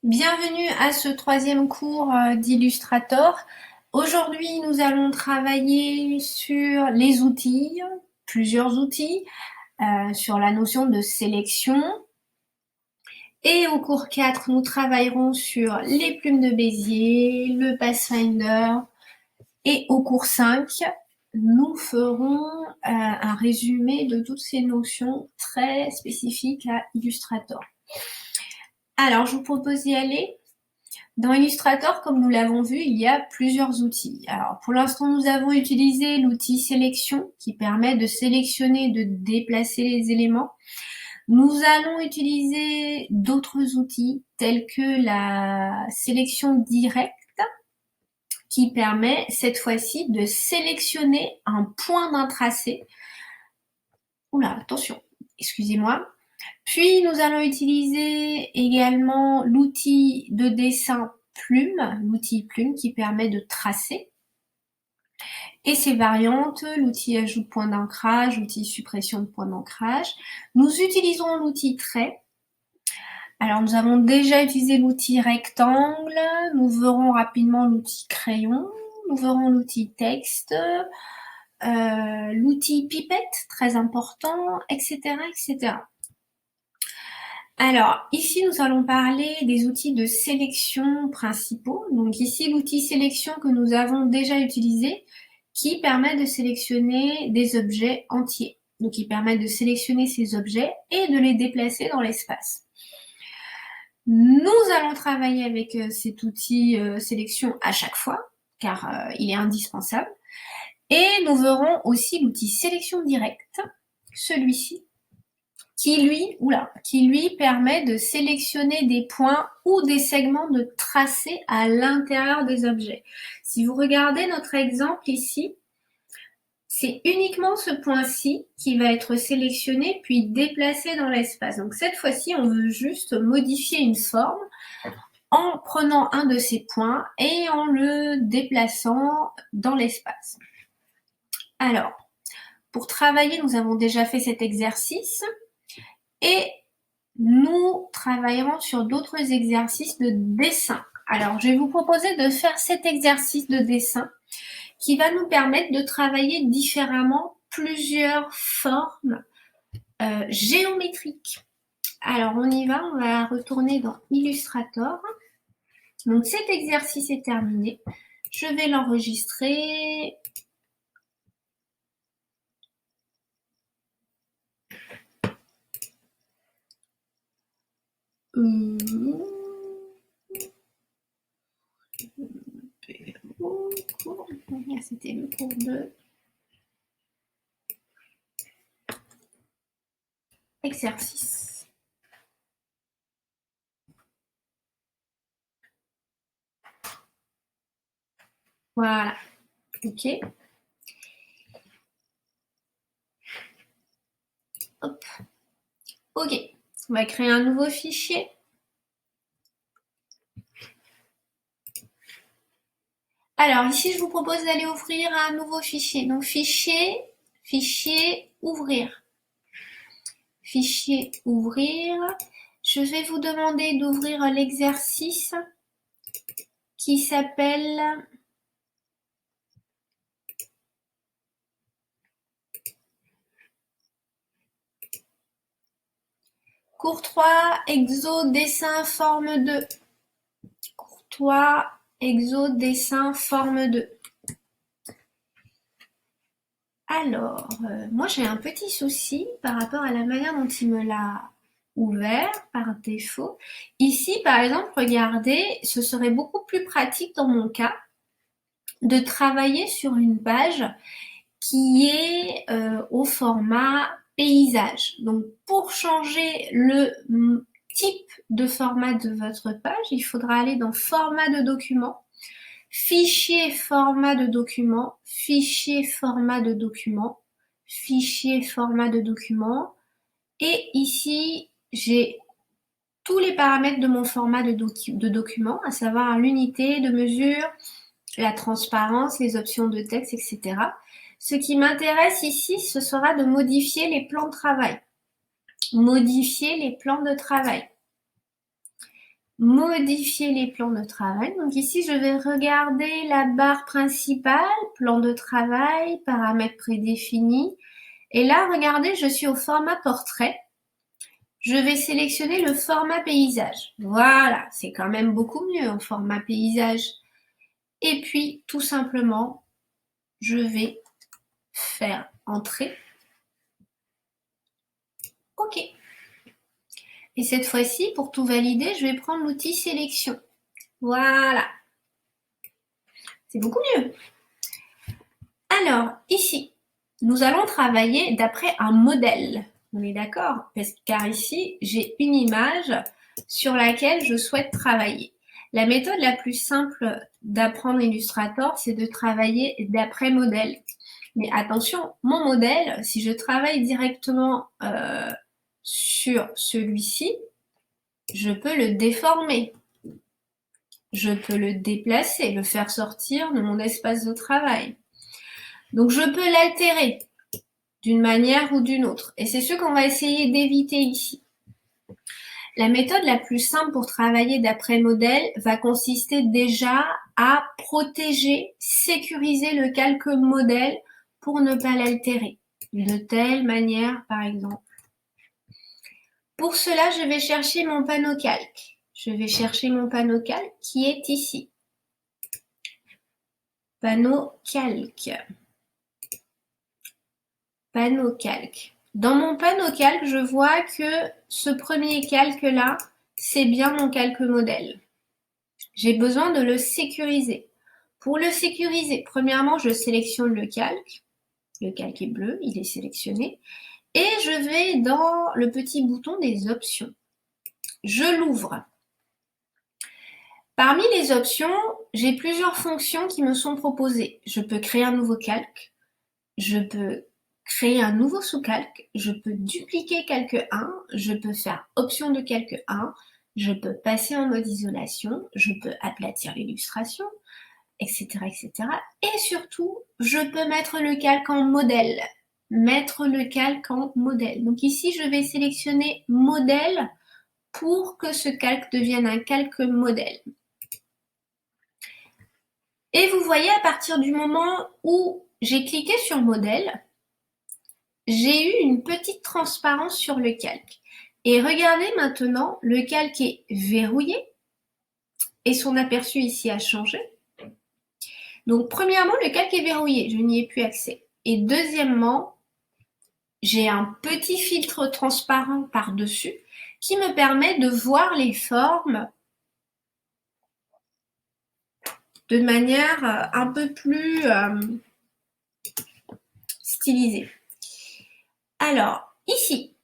Bienvenue à ce troisième cours d'Illustrator. Aujourd'hui, nous allons travailler sur les outils, plusieurs outils, sur la notion de sélection. Et au cours 4, nous travaillerons sur les plumes de Bézier, le Pathfinder. Et au cours 5, nous ferons un résumé de toutes ces notions très spécifiques à Illustrator. Alors, je vous propose d'y aller. Dans Illustrator, comme nous l'avons vu, il y a plusieurs outils. Alors, pour l'instant, nous avons utilisé l'outil sélection qui permet de sélectionner et de déplacer les éléments. Nous allons utiliser d'autres outils tels que la sélection directe qui permet cette fois-ci de sélectionner un point d'un tracé. Oula, attention, excusez-moi. Puis, nous allons utiliser également l'outil de dessin plume, l'outil plume qui permet de tracer. Et ses variantes, l'outil ajout de point d'ancrage, l'outil suppression de point d'ancrage. Nous utilisons l'outil trait. Alors, nous avons déjà utilisé l'outil rectangle. Nous verrons rapidement l'outil crayon. Nous verrons l'outil texte. L'outil pipette, très important, etc., etc. Alors, ici, nous allons parler des outils de sélection principaux. Donc ici, l'outil sélection que nous avons déjà utilisé, qui permet de sélectionner des objets entiers. Donc, il permet de sélectionner ces objets et de les déplacer dans l'espace. Nous allons travailler avec cet outil sélection à chaque fois, car il est indispensable. Et nous verrons aussi l'outil sélection directe, celui-ci, qui lui permet de sélectionner des points ou des segments de tracé à l'intérieur des objets. Si vous regardez notre exemple ici, c'est uniquement ce point-ci qui va être sélectionné puis déplacé dans l'espace. Donc cette fois-ci, on veut juste modifier une forme en prenant un de ces points et en le déplaçant dans l'espace. Alors, pour travailler, nous avons déjà fait cet exercice. Et nous travaillerons sur d'autres exercices de dessin. Alors, je vais vous proposer de faire cet exercice de dessin qui va nous permettre de travailler différemment plusieurs formes géométriques. Alors, on y va, on va retourner dans Illustrator. Donc, cet exercice est terminé. Je vais l'enregistrer. C'était le cours de exercice. Voilà. OK. Hop. OK. On va créer un nouveau fichier. Alors, ici, je vous propose d'aller ouvrir un nouveau fichier. Donc, fichier, ouvrir. Fichier, ouvrir. Je vais vous demander d'ouvrir l'exercice qui s'appelle cours 3, exo, dessin, forme 2. Cours 3, exo, dessin, forme 2. Alors, moi j'ai un petit souci par rapport à la manière dont il me l'a ouvert par défaut. Ici, par exemple, regardez, ce serait beaucoup plus pratique dans mon cas de travailler sur une page qui est au format paysage. Donc, pour changer le type de format de votre page, il faudra aller dans format de document, fichier format de document, fichier format de document, fichier format de document. Et ici, j'ai tous les paramètres de mon format de document, à savoir l'unité de mesure, la transparence, les options de texte, etc. Ce qui m'intéresse ici, ce sera de modifier les plans de travail. Modifier les plans de travail. modifier les plans de travail. Donc ici, je vais regarder la barre principale, plan de travail, paramètres prédéfinis. Et là, regardez, je suis au format portrait. Je vais sélectionner le format paysage. Voilà, c'est quand même beaucoup mieux en format paysage. Et puis, tout simplement, je vais faire entrer. OK. Et cette fois-ci, pour tout valider, je vais prendre l'outil sélection. Voilà. C'est beaucoup mieux. Alors, ici, nous allons travailler d'après un modèle. On est d'accord? Car ici, j'ai une image sur laquelle je souhaite travailler. La méthode la plus simple d'apprendre Illustrator, c'est de travailler d'après modèle. Mais attention, mon modèle, si je travaille directement sur celui-ci, je peux le déformer. Je peux le déplacer, le faire sortir de mon espace de travail. Donc, je peux l'altérer d'une manière ou d'une autre. Et c'est ce qu'on va essayer d'éviter ici. La méthode la plus simple pour travailler d'après modèle va consister déjà à protéger, sécuriser le calque modèle pour ne pas l'altérer. De telle manière, par exemple. Pour cela, je vais chercher mon panneau calque. Je vais chercher mon panneau calque qui est ici. Panneau calque. Panneau calque. Dans mon panneau calque, je vois que ce premier calque-là, c'est bien mon calque modèle. J'ai besoin de le sécuriser. Pour le sécuriser, premièrement, je sélectionne le calque. Le calque est bleu, il est sélectionné. Et je vais dans le petit bouton des options. Je l'ouvre. Parmi les options, j'ai plusieurs fonctions qui me sont proposées. Je peux créer un nouveau calque. Je peux créer un nouveau sous-calque. Je peux dupliquer calque 1. Je peux faire option de calque 1. Je peux passer en mode isolation. Je peux aplatir l'illustration, etc., etc. Et surtout, je peux mettre le calque en modèle. Mettre le calque en modèle. Donc ici, je vais sélectionner modèle pour que ce calque devienne un calque modèle. Et vous voyez, à partir du moment où j'ai cliqué sur modèle, j'ai eu une petite transparence sur le calque. Et regardez maintenant, le calque est verrouillé et son aperçu ici a changé. Donc premièrement, le calque est verrouillé, je n'y ai plus accès. Et deuxièmement, j'ai un petit filtre transparent par-dessus qui me permet de voir les formes de manière un peu plus stylisée. Alors, ici,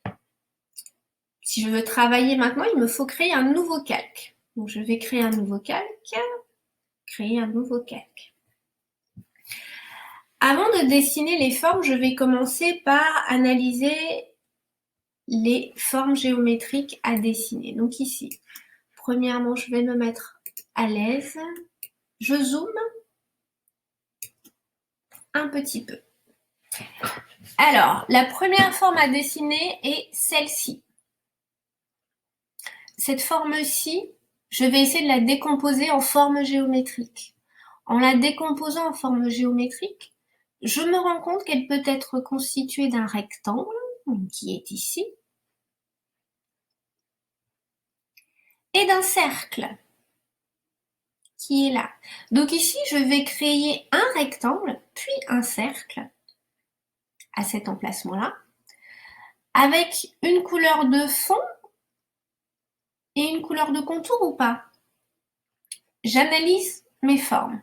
si je veux travailler maintenant, il me faut créer un nouveau calque. Donc, je vais créer un nouveau calque, créer un nouveau calque. Avant de dessiner les formes, je vais commencer par analyser les formes géométriques à dessiner. Donc ici, premièrement, je vais me mettre à l'aise. Je zoome un petit peu. Alors, la première forme à dessiner est celle-ci. Cette forme-ci, je vais essayer de la décomposer en forme géométrique. En la décomposant en forme géométrique, je me rends compte qu'elle peut être constituée d'un rectangle, qui est ici, et d'un cercle, qui est là. Donc ici, je vais créer un rectangle, puis un cercle, à cet emplacement-là, avec une couleur de fond et une couleur de contour ou pas? J'analyse mes formes.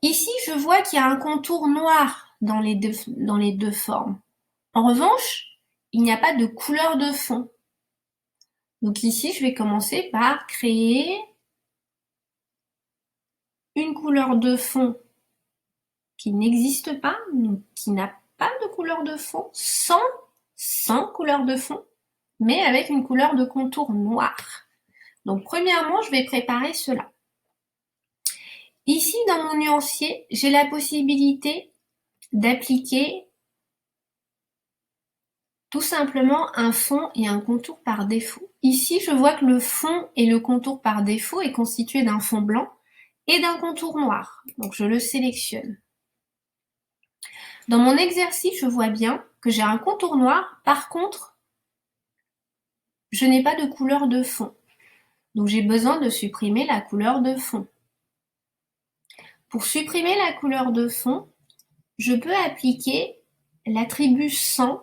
Ici, je vois qu'il y a un contour noir dans les deux formes. En revanche, il n'y a pas de couleur de fond. Donc ici, je vais commencer par créer une couleur de fond qui n'existe pas, qui n'a pas de couleur de fond, sans couleur de fond, mais avec une couleur de contour noir. Donc premièrement, je vais préparer cela. Ici, dans mon nuancier, j'ai la possibilité d'appliquer tout simplement un fond et un contour par défaut. Ici, je vois que le fond et le contour par défaut est constitué d'un fond blanc et d'un contour noir. Donc je le sélectionne. Dans mon exercice, je vois bien que j'ai un contour noir. Par contre, je n'ai pas de couleur de fond. Donc j'ai besoin de supprimer la couleur de fond. Pour supprimer la couleur de fond, je peux appliquer l'attribut 100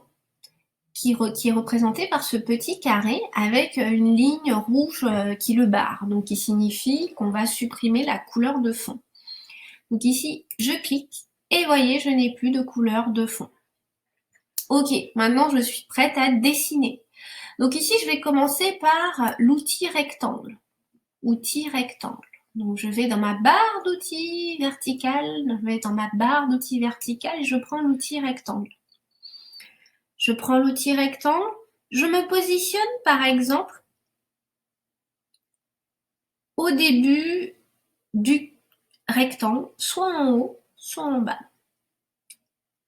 qui est représenté par ce petit carré avec une ligne rouge qui le barre, donc qui signifie qu'on va supprimer la couleur de fond. Donc ici, je clique et voyez, je n'ai plus de couleur de fond. Ok, maintenant je suis prête à dessiner. Donc ici, je vais commencer par l'outil rectangle. Outil rectangle. Donc je vais dans ma barre d'outils verticale, je vais dans ma barre d'outils verticale et je prends l'outil rectangle. Je prends l'outil rectangle, je me positionne par exemple au début du rectangle, soit en haut, soit en bas.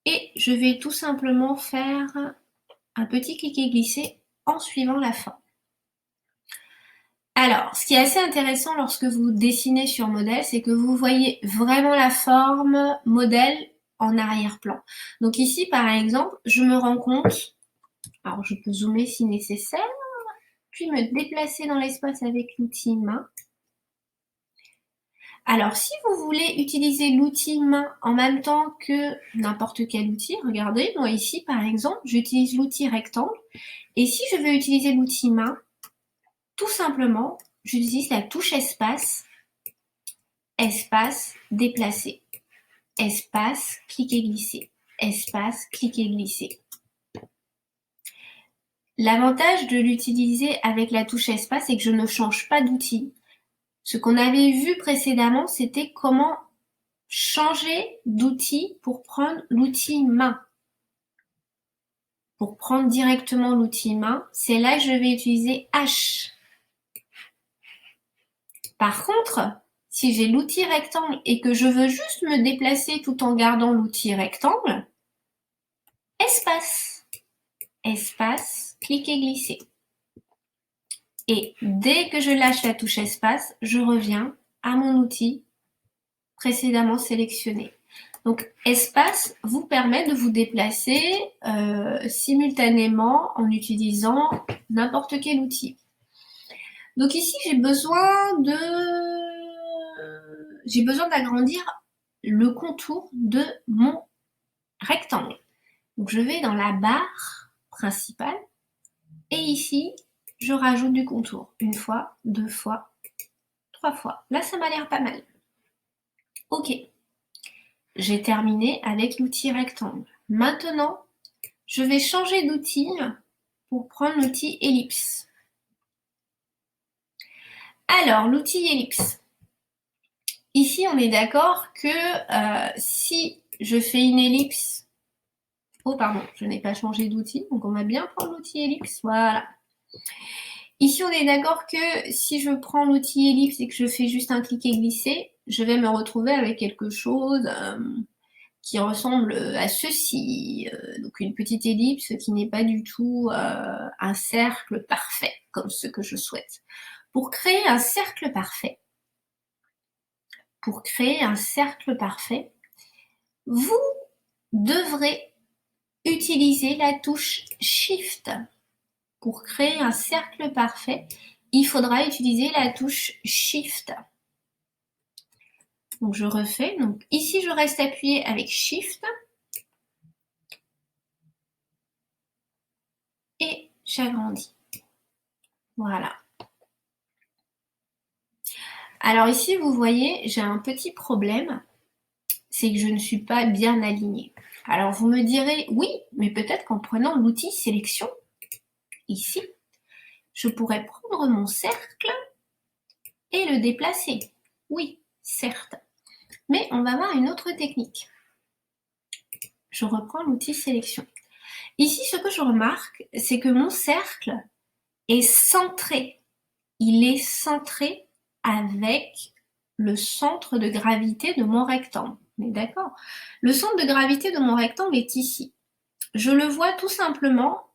Et je vais tout simplement faire un petit cliquer glisser en suivant la forme. Alors, ce qui est assez intéressant lorsque vous dessinez sur modèle, c'est que vous voyez vraiment la forme modèle en arrière-plan. Donc ici, par exemple, je me rends compte, alors je peux zoomer si nécessaire, puis me déplacer dans l'espace avec l'outil main. Alors, si vous voulez utiliser l'outil main en même temps que n'importe quel outil, regardez, moi ici, par exemple, j'utilise l'outil rectangle. Et si je veux utiliser l'outil main, tout simplement, j'utilise la touche espace, espace, déplacer, espace, cliquer, glisser, espace, cliquer, glisser. L'avantage de l'utiliser avec la touche espace, c'est que je ne change pas d'outil. Ce qu'on avait vu précédemment, c'était comment changer d'outil pour prendre l'outil main. Pour prendre directement l'outil main, c'est là que je vais utiliser H. Par contre, si j'ai l'outil rectangle et que je veux juste me déplacer tout en gardant l'outil rectangle, espace, espace, cliquer, glisser. Et dès que je lâche la touche espace, je reviens à mon outil précédemment sélectionné. Donc espace vous permet de vous déplacer simultanément en utilisant n'importe quel outil. Donc ici j'ai besoin d'agrandir le contour de mon rectangle. Donc je vais dans la barre principale et ici je rajoute du contour. Une fois, deux fois, trois fois. Là ça m'a l'air pas mal. Ok. J'ai terminé avec l'outil rectangle. Maintenant, je vais changer d'outil pour prendre l'outil ellipse. Alors, l'outil ellipse. Ici, on est d'accord que si je fais une ellipse... Oh, pardon, je n'ai pas changé d'outil, donc on va bien prendre l'outil ellipse. Voilà. Ici, on est d'accord que si je prends l'outil ellipse et que je fais juste un cliquer glisser, je vais me retrouver avec quelque chose... qui ressemble à ceci, donc une petite ellipse qui n'est pas du tout un cercle parfait, comme ce que je souhaite. Pour créer un cercle parfait, vous devrez utiliser la touche Shift. Pour créer un cercle parfait, il faudra utiliser la touche Shift. Donc je refais. Donc ici, je reste appuyé avec Shift. Et j'agrandis. Voilà. Alors ici, vous voyez, j'ai un petit problème, c'est que je ne suis pas bien alignée. Alors vous me direz, oui, mais peut-être qu'en prenant l'outil sélection, ici, je pourrais prendre mon cercle et le déplacer. Oui, certes. Mais on va voir une autre technique. Je reprends l'outil sélection. Ici, ce que je remarque, c'est que mon cercle est centré. Il est centré avec le centre de gravité de mon rectangle. On est d'accord? Le centre de gravité de mon rectangle est ici. Je le vois tout simplement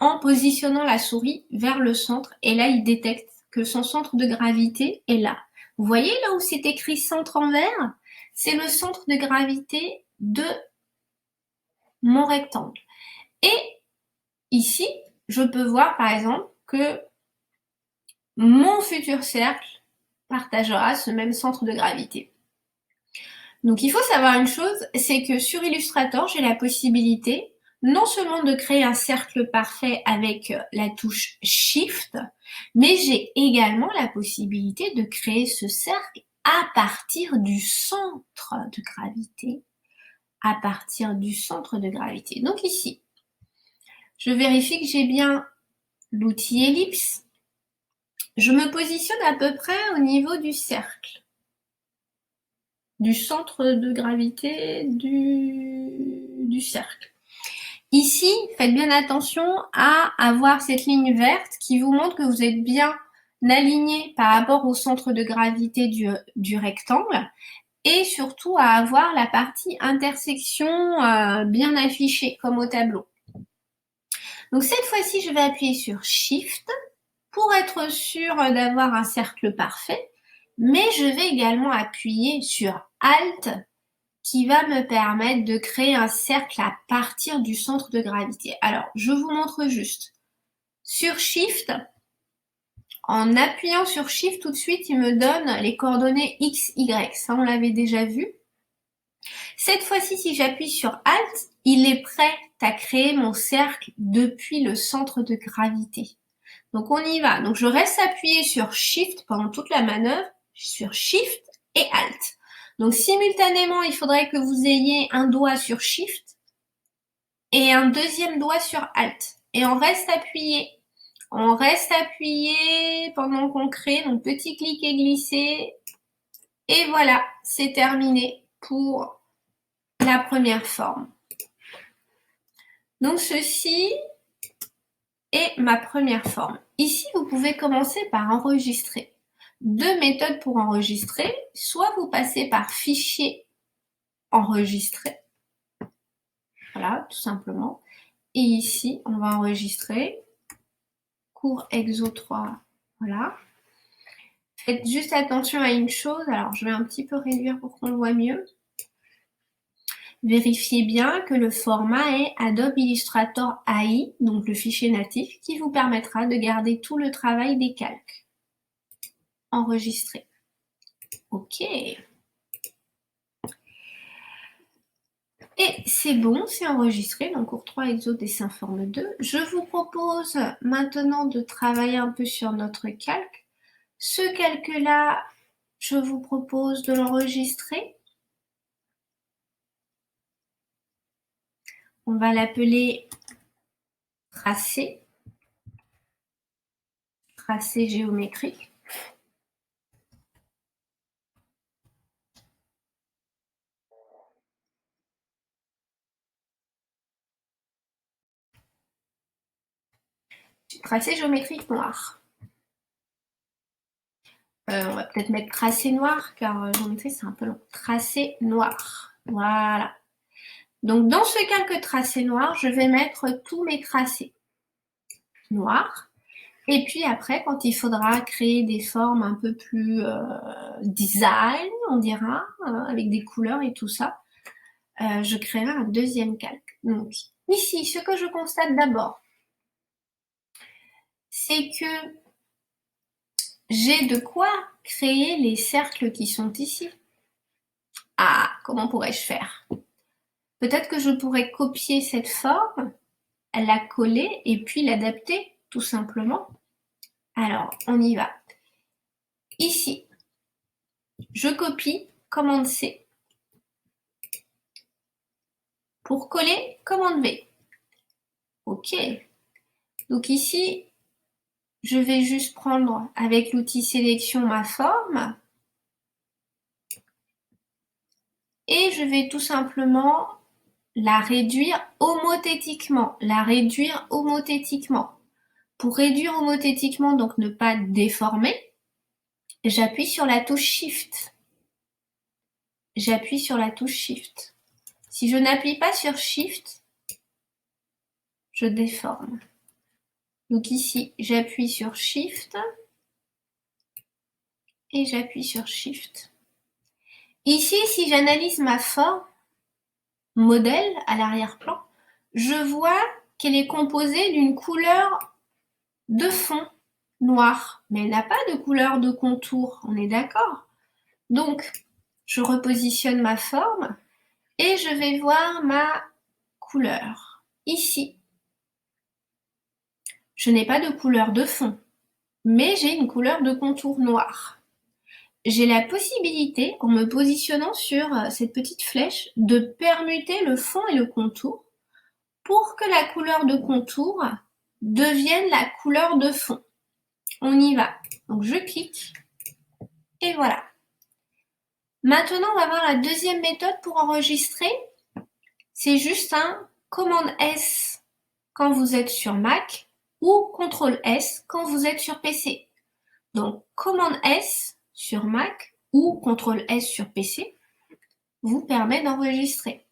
en positionnant la souris vers le centre. Et là, il détecte que son centre de gravité est là. Vous voyez là où c'est écrit centre en vert? C'est le centre de gravité de mon rectangle. Et ici, je peux voir par exemple que mon futur cercle partagera ce même centre de gravité. Donc il faut savoir une chose, c'est que sur Illustrator, j'ai la possibilité non seulement de créer un cercle parfait avec la touche Shift, mais j'ai également la possibilité de créer ce cercle à partir du centre de gravité. À partir du centre de gravité. Donc ici, je vérifie que j'ai bien l'outil ellipse. Je me positionne à peu près au niveau du cercle, du centre de gravité du cercle. Ici, faites bien attention à avoir cette ligne verte qui vous montre que vous êtes bien aligné par rapport au centre de gravité du rectangle et surtout à avoir la partie intersection bien affichée comme au tableau. Donc cette fois-ci, je vais appuyer sur Shift pour être sûr d'avoir un cercle parfait, mais je vais également appuyer sur Alt qui va me permettre de créer un cercle à partir du centre de gravité. Alors, je vous montre juste. Sur Shift, en appuyant sur Shift, tout de suite, il me donne les coordonnées X, Y. Ça, on l'avait déjà vu. Cette fois-ci, si j'appuie sur Alt, il est prêt à créer mon cercle depuis le centre de gravité. Donc, on y va. Donc, je reste appuyé sur Shift pendant toute la manœuvre, sur Shift et Alt. Donc, simultanément, il faudrait que vous ayez un doigt sur Shift et un deuxième doigt sur Alt. Et on reste appuyé. On reste appuyé pendant qu'on crée. Donc, petit clic et glisser. Et voilà, c'est terminé pour la première forme. Donc, ceci est ma première forme. Ici, vous pouvez commencer par enregistrer. Deux méthodes pour enregistrer. Soit vous passez par fichier enregistrer. Voilà, tout simplement. Et ici, on va enregistrer cours exo 3. Voilà. Faites juste attention à une chose. Alors, je vais un petit peu réduire pour qu'on le voit mieux. Vérifiez bien que le format est Adobe Illustrator AI, donc le fichier natif, qui vous permettra de garder tout le travail des calques. Enregistrer. OK. Et c'est bon, c'est enregistré, donc cours 3 exo dessin forme 2. Je vous propose maintenant de travailler un peu sur notre calque. Ce calque-là, je vous propose de l'enregistrer. On va l'appeler tracé, tracé géométrique. Tracé géométrique noir. On va peut-être mettre tracé noir, car géométrie c'est un peu long. Tracé noir. Voilà. Donc dans ce calque tracé noir, je vais mettre tous mes tracés noirs. Et puis après, quand il faudra créer des formes un peu plus design, on dira, avec des couleurs et tout ça, je créerai un deuxième calque. Donc ici, ce que je constate d'abord, c'est que j'ai de quoi créer les cercles qui sont ici. Ah, comment pourrais-je faire? Peut-être que je pourrais copier cette forme, la coller et puis l'adapter, tout simplement. Alors, on y va. Ici, je copie, commande C. Pour coller, commande V. OK. Donc ici, je vais juste prendre avec l'outil sélection ma forme. Et je vais tout simplement la réduire homothétiquement. Pour réduire homothétiquement, donc ne pas déformer, j'appuie sur la touche Shift. J'appuie sur la touche Shift. Si je n'appuie pas sur Shift, je déforme. Donc ici, j'appuie sur Shift et j'appuie sur Shift. Ici, si j'analyse ma forme modèle à l'arrière-plan, je vois qu'elle est composée d'une couleur de fond noir, mais elle n'a pas de couleur de contour, on est d'accord? Donc, je repositionne ma forme et je vais voir ma couleur. Ici, je n'ai pas de couleur de fond, mais j'ai une couleur de contour noir. J'ai la possibilité, en me positionnant sur cette petite flèche, de permuter le fond et le contour pour que la couleur de contour devienne la couleur de fond. On y va. Donc je clique et voilà. Maintenant, on va voir la deuxième méthode pour enregistrer. C'est juste un commande S quand vous êtes sur Mac ou CTRL S quand vous êtes sur PC. Donc commande S sur Mac ou CTRL S sur PC vous permet d'enregistrer.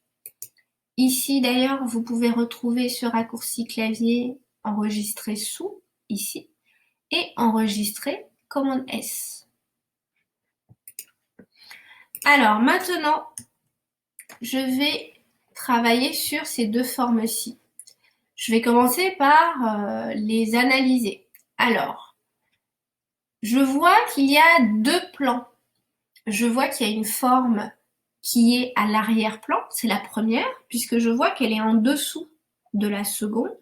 Ici d'ailleurs, vous pouvez retrouver ce raccourci clavier enregistrer sous, ici, et enregistrer commande S. Alors maintenant, je vais travailler sur ces deux formes-ci. Je vais commencer par les analyser. Alors, je vois qu'il y a deux plans. Je vois qu'il y a une forme qui est à l'arrière-plan, c'est la première, puisque je vois qu'elle est en dessous de la seconde.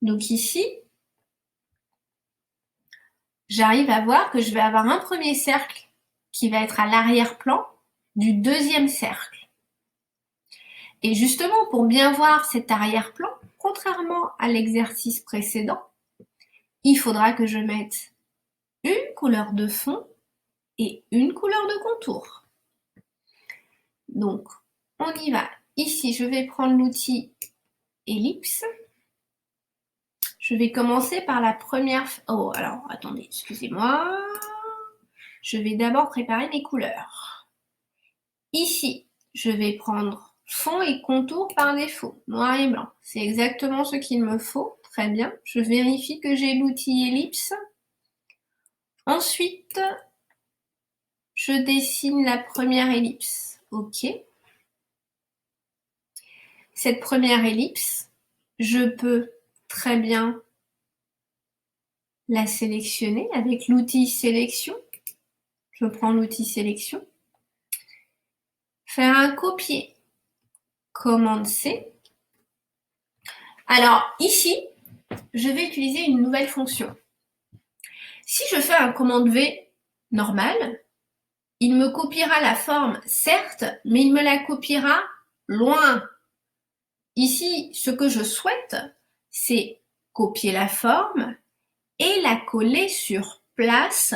Donc ici, j'arrive à voir que je vais avoir un premier cercle qui va être à l'arrière-plan du deuxième cercle. Et justement, pour bien voir cet arrière-plan, contrairement à l'exercice précédent, il faudra que je mette une couleur de fond et une couleur de contour. Donc, on y va. Ici, je vais prendre l'outil ellipse. Je vais commencer par la première... Oh, alors, attendez, excusez-moi. Je vais d'abord préparer mes couleurs. Ici, je vais prendre fond et contour par défaut, noir et blanc. C'est exactement ce qu'il me faut. Très bien. Je vérifie que j'ai l'outil ellipse. Ensuite, je dessine la première ellipse. OK. Cette première ellipse, je peux très bien la sélectionner avec l'outil sélection. Je prends l'outil sélection. Faire un copier. Commande C. Alors ici, je vais utiliser une nouvelle fonction. Si je fais un commande V normal, il me copiera la forme, certes, mais il me la copiera loin. Ici, ce que je souhaite, c'est copier la forme et la coller sur place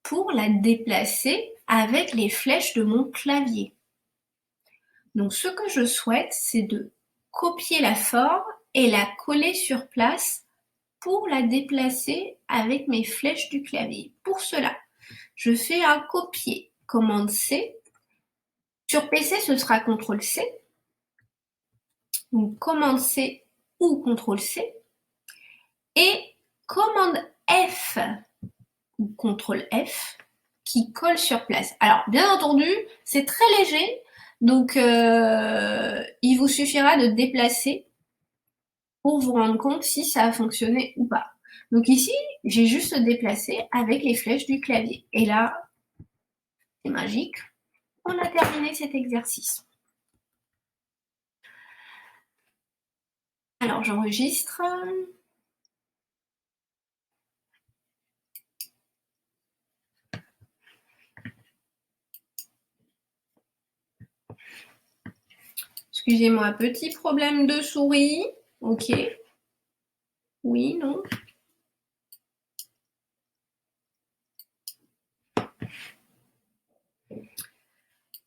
pour la déplacer avec les flèches de mon clavier. Donc ce que je souhaite, c'est de copier la forme et la coller sur place pour la déplacer avec mes flèches du clavier. Pour cela, je fais un copier, commande C. Sur PC, ce sera CTRL C. Donc commande C ou CTRL C. Et commande F ou CTRL F qui colle sur place. Alors, bien entendu, c'est très léger, donc il vous suffira de déplacer pour vous rendre compte si ça a fonctionné ou pas. Donc ici, j'ai juste déplacé avec les flèches du clavier. Et là, c'est magique. On a terminé cet exercice. Alors, j'enregistre. Excusez-moi, petit problème de souris. OK. Oui, non.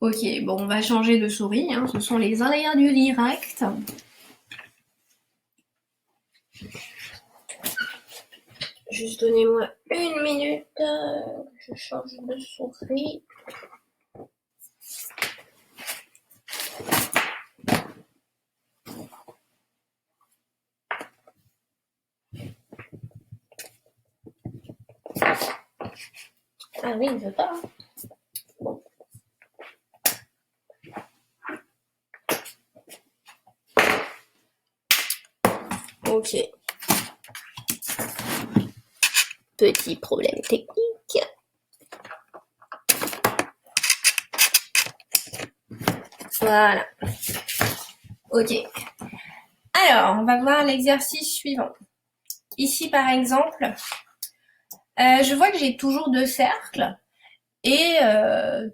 OK, bon, on va changer de souris. Hein. Ce sont les aléas du direct. Juste donnez-moi une minute. Je change de souris. Ah oui, il veut pas. Bon. Ok. Petit problème technique. Voilà. Ok. Alors, on va voir l'exercice suivant. Ici, par exemple, je vois que j'ai toujours 2 cercles et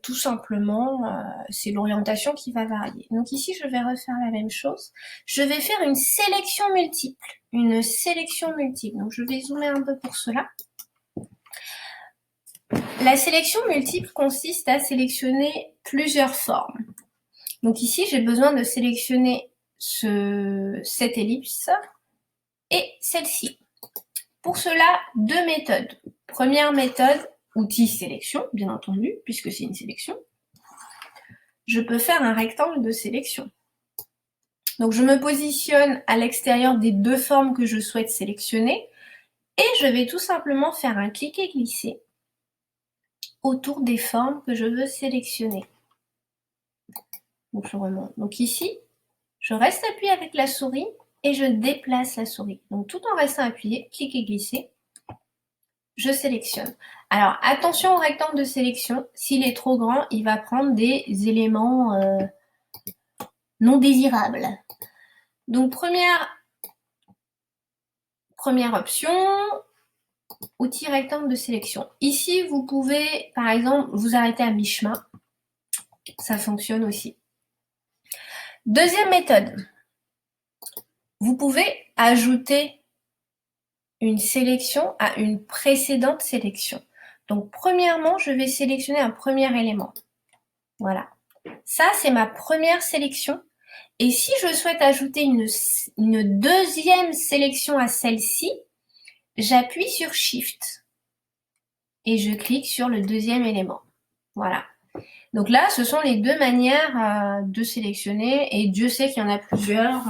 tout simplement, c'est l'orientation qui va varier. Donc ici, je vais refaire la même chose. Je vais faire une sélection multiple. Une sélection multiple. Donc je vais zoomer un peu pour cela. La sélection multiple consiste à sélectionner plusieurs formes. Donc ici, j'ai besoin de sélectionner cette ellipse et celle-ci. Pour cela, 2 méthodes. Première méthode, outil sélection, bien entendu, puisque c'est une sélection. Je peux faire un rectangle de sélection. Donc je me positionne à l'extérieur des 2 formes que je souhaite sélectionner et je vais tout simplement faire un cliquer-glisser autour des formes que je veux sélectionner. Donc je remonte. Donc ici, je reste appuyé avec la souris et je déplace la souris. Donc tout en restant appuyé, cliquer-glisser, je sélectionne. Alors attention au rectangle de sélection, s'il est trop grand, il va prendre des éléments non désirables. Donc première option, outil rectangle de sélection. Ici, vous pouvez, par exemple, vous arrêter à mi-chemin. Ça fonctionne aussi. Deuxième méthode. Vous pouvez ajouter une sélection à une précédente sélection. Donc, premièrement, je vais sélectionner un premier élément. Voilà. Ça, c'est ma première sélection. Et si je souhaite ajouter une deuxième sélection à celle-ci, j'appuie sur Shift et je clique sur le deuxième élément. Voilà. Donc là, ce sont les 2 manières de sélectionner et Dieu sait qu'il y en a plusieurs.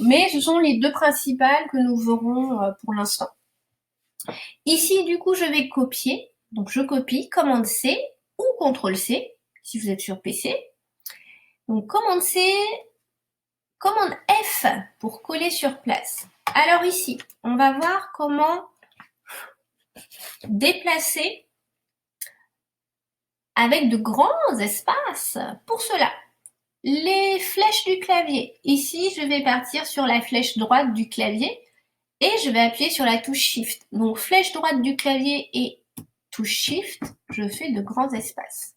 Mais ce sont les 2 principales que nous verrons pour l'instant. Ici, du coup, je vais copier. Donc je copie, commande C ou CTRL C si vous êtes sur PC. Donc commande C, commande F pour coller sur place. Alors ici, on va voir comment déplacer avec de grands espaces. Pour cela, les flèches du clavier. Ici, je vais partir sur la flèche droite du clavier et je vais appuyer sur la touche Shift. Donc, flèche droite du clavier et touche Shift, je fais de grands espaces.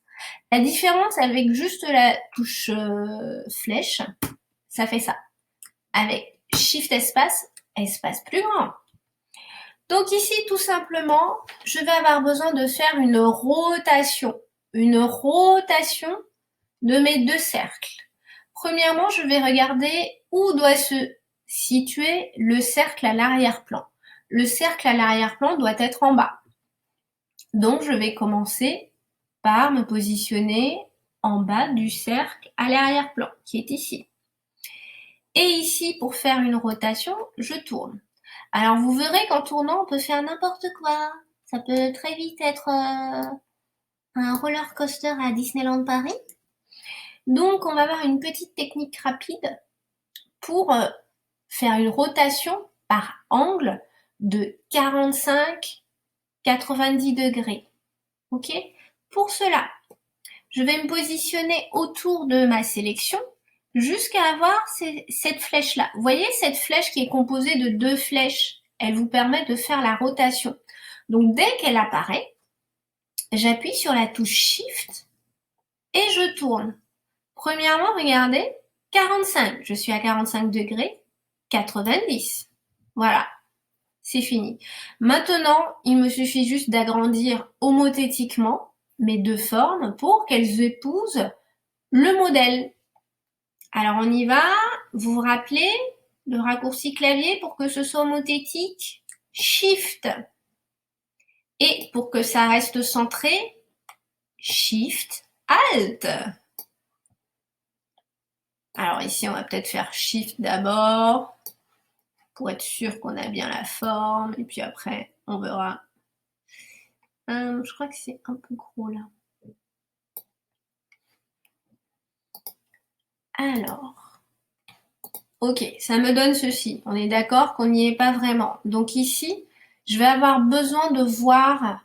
La différence avec juste la touche flèche, ça fait ça. Avec Shift espace, espace plus grand. Donc ici, tout simplement, je vais avoir besoin de faire une rotation. Une rotation de mes 2 cercles. Premièrement, je vais regarder où doit se situer le cercle à l'arrière-plan. Le cercle à l'arrière-plan doit être en bas. Donc, je vais commencer par me positionner en bas du cercle à l'arrière-plan, qui est ici. Et ici, pour faire une rotation, je tourne. Alors, vous verrez qu'en tournant, on peut faire n'importe quoi. Ça peut très vite être un roller coaster à Disneyland Paris. Donc, on va avoir une petite technique rapide pour faire une rotation par angle de 45-90 degrés. Ok? Pour cela, je vais me positionner autour de ma sélection jusqu'à avoir cette flèche-là. Vous voyez cette flèche qui est composée de 2 flèches? Elle vous permet de faire la rotation. Donc, dès qu'elle apparaît, j'appuie sur la touche Shift et je tourne. Premièrement, regardez, 45. Je suis à 45 degrés, 90. Voilà, c'est fini. Maintenant, il me suffit juste d'agrandir homothétiquement mes 2 formes pour qu'elles épousent le modèle. Alors, on y va. Vous vous rappelez le raccourci clavier pour que ce soit homothétique? Shift. Et pour que ça reste centré, Shift, Alt. Alors ici, on va peut-être faire Shift d'abord pour être sûr qu'on a bien la forme. Et puis après, on verra Je crois que c'est un peu gros là. Alors, ok, ça me donne ceci. On est d'accord qu'on n'y est pas vraiment. Donc ici, je vais avoir besoin de voir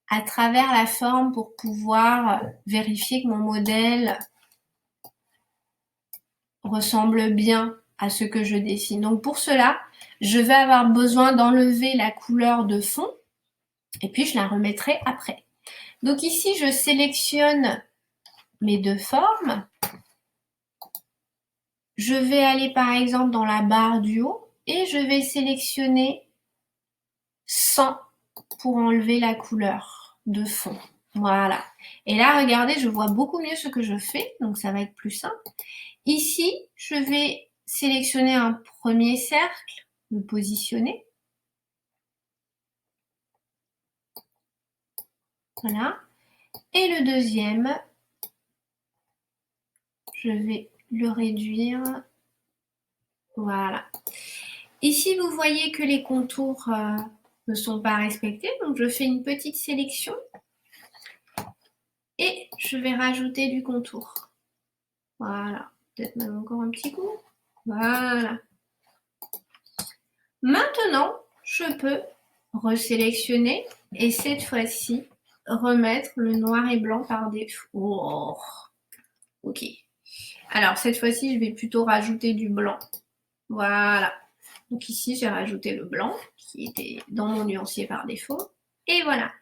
à travers la forme pour pouvoir vérifier que mon modèle ressemble bien à ce que je dessine. Donc pour cela, je vais avoir besoin d'enlever la couleur de fond et puis je la remettrai après. Donc ici, je sélectionne mes deux formes. Je vais aller par exemple dans la barre du haut et je vais sélectionner 100 pour enlever la couleur de fond. Voilà. Et là, regardez, je vois beaucoup mieux ce que je fais, donc ça va être plus simple. Ici, je vais sélectionner un premier cercle, le positionner. Voilà. Et le deuxième, je vais le réduire. Voilà. Ici, vous voyez que les contours ne sont pas respectés, donc je fais une petite sélection et je vais rajouter du contour. Voilà. Peut-être même encore un petit coup. Voilà. Maintenant, je peux resélectionner et cette fois-ci, remettre le noir et blanc par défaut. Oh. Ok. Alors, cette fois-ci, je vais plutôt rajouter du blanc. Voilà. Donc ici, j'ai rajouté le blanc qui était dans mon nuancier par défaut. Et voilà.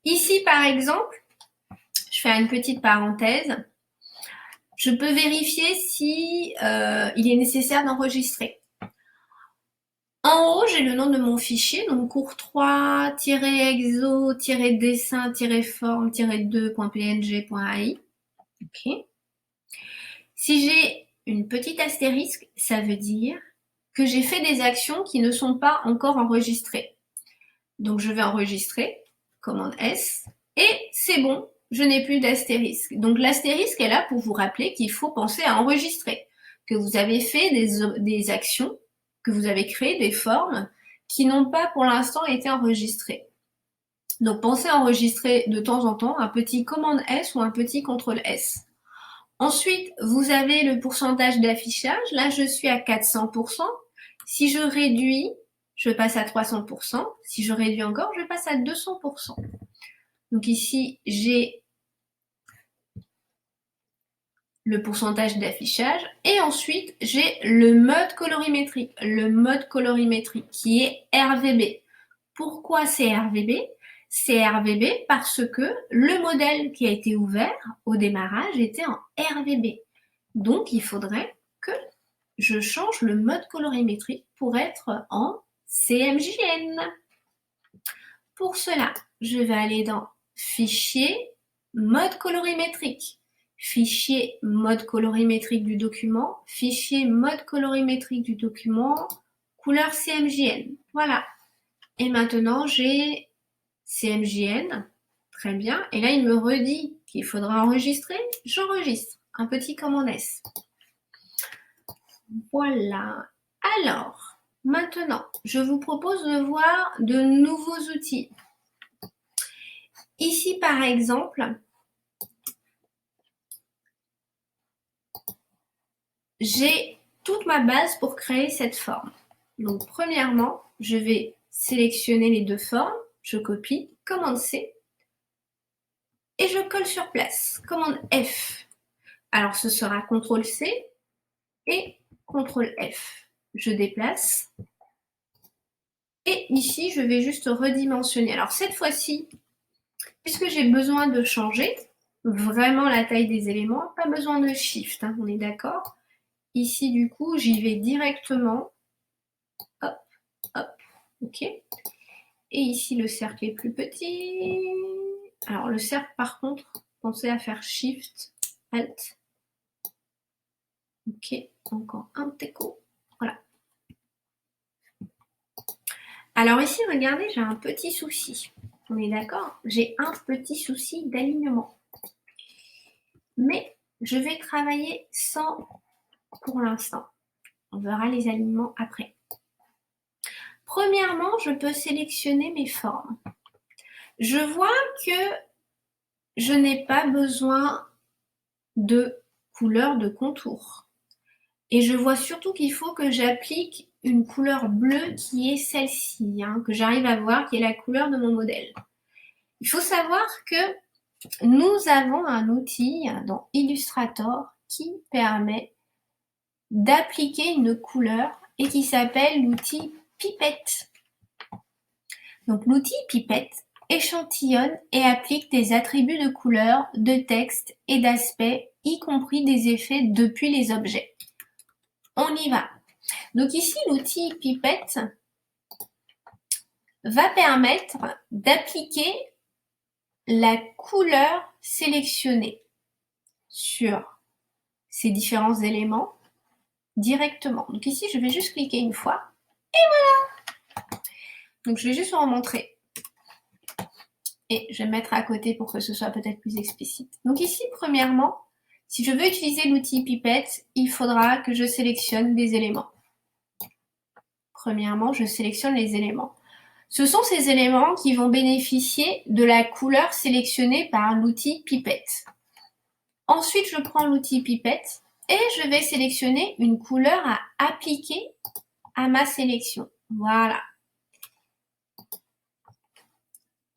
Ici, par exemple, je fais une petite parenthèse. Je peux vérifier si il est nécessaire d'enregistrer. En haut, j'ai le nom de mon fichier, donc cours 3-exo-dessin-forme-2.png.ai. Ok. Si j'ai une petite astérisque, ça veut dire que j'ai fait des actions qui ne sont pas encore enregistrées. Donc je vais enregistrer, commande S, et c'est bon, je n'ai plus d'astérisque. Donc l'astérisque est là pour vous rappeler qu'il faut penser à enregistrer, que vous avez fait des actions, que vous avez créé des formes qui n'ont pas pour l'instant été enregistrées. Donc pensez à enregistrer de temps en temps un petit commande S ou un petit contrôle S. Ensuite, vous avez le pourcentage d'affichage. Là, je suis à 400%. Si je réduis, je passe à 300%. Si je réduis encore, je passe à 200%. Donc ici, j'ai le pourcentage d'affichage. Et ensuite, j'ai le mode colorimétrique. Le mode colorimétrique qui est RVB. Pourquoi c'est RVB? C'est RVB parce que le modèle qui a été ouvert au démarrage était en RVB. Donc, il faudrait que je change le mode colorimétrique pour être en CMJN. Pour cela, je vais aller dans Fichier, mode colorimétrique. Fichier mode colorimétrique du document, fichier mode colorimétrique du document, couleur CMJN. Voilà. Et maintenant, j'ai CMJN. Très bien. Et là, il me redit qu'il faudra enregistrer. J'enregistre. Un petit commande S. Voilà. Alors, maintenant, je vous propose de voir de nouveaux outils. Ici, par exemple, j'ai toute ma base pour créer cette forme. Donc, premièrement, je vais sélectionner les deux formes. Je copie, commande C, et je colle sur place. Commande F. Alors, ce sera CTRL C et CTRL F. Je déplace. Et ici, je vais juste redimensionner. Alors, cette fois-ci, puisque j'ai besoin de changer vraiment la taille des éléments, pas besoin de Shift, hein, on est d'accord. Ici, du coup, j'y vais directement. Hop, hop, ok. Et ici, le cercle est plus petit. Alors, le cercle, par contre, pensez à faire Shift, Alt. Ok, encore un teco. Voilà. Alors ici, regardez, j'ai un petit souci. On est d'accord? J'ai un petit souci d'alignement. Mais je vais travailler sans pour l'instant. On verra les alignements après. Premièrement, je peux sélectionner mes formes. Je vois que je n'ai pas besoin de couleur de contour. Et je vois surtout qu'il faut que j'applique une couleur bleue qui est celle-ci, hein, que j'arrive à voir, qui est la couleur de mon modèle. Il faut savoir que nous avons un outil dans Illustrator qui permet d'appliquer une couleur et qui s'appelle l'outil pipette. Donc l'outil pipette échantillonne et applique des attributs de couleur, de texte et d'aspect, y compris des effets depuis les objets. On y va. Donc ici, l'outil pipette va permettre d'appliquer la couleur sélectionnée sur ces différents éléments directement. Donc ici, je vais juste cliquer une fois et voilà. Donc je vais juste vous remontrer. Et je vais me mettre à côté pour que ce soit peut-être plus explicite. Donc ici, premièrement, si je veux utiliser l'outil pipette, il faudra que je sélectionne des éléments. Premièrement, je sélectionne les éléments. Ce sont ces éléments qui vont bénéficier de la couleur sélectionnée par l'outil pipette. Ensuite, je prends l'outil pipette et je vais sélectionner une couleur à appliquer à ma sélection. Voilà.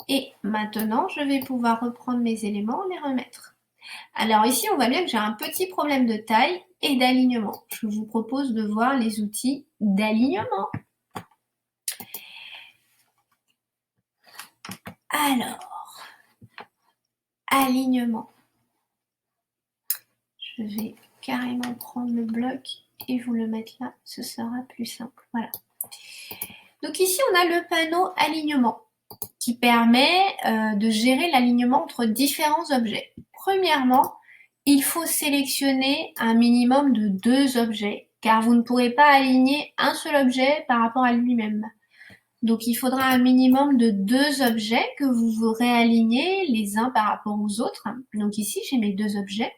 Et maintenant, je vais pouvoir reprendre mes éléments, les remettre. Alors ici, on voit bien que j'ai un petit problème de taille et d'alignement. Je vous propose de voir les outils d'alignement. Alors, alignement. Je vais carrément prendre le bloc et vous le mettre là, ce sera plus simple. Voilà. Donc ici, on a le panneau alignement qui permet de gérer l'alignement entre différents objets. Premièrement, il faut sélectionner un minimum de 2 objets, car vous ne pourrez pas aligner un seul objet par rapport à lui-même. Donc il faudra un minimum de 2 objets que vous réalignez les uns par rapport aux autres. Donc ici, j'ai mes 2 objets.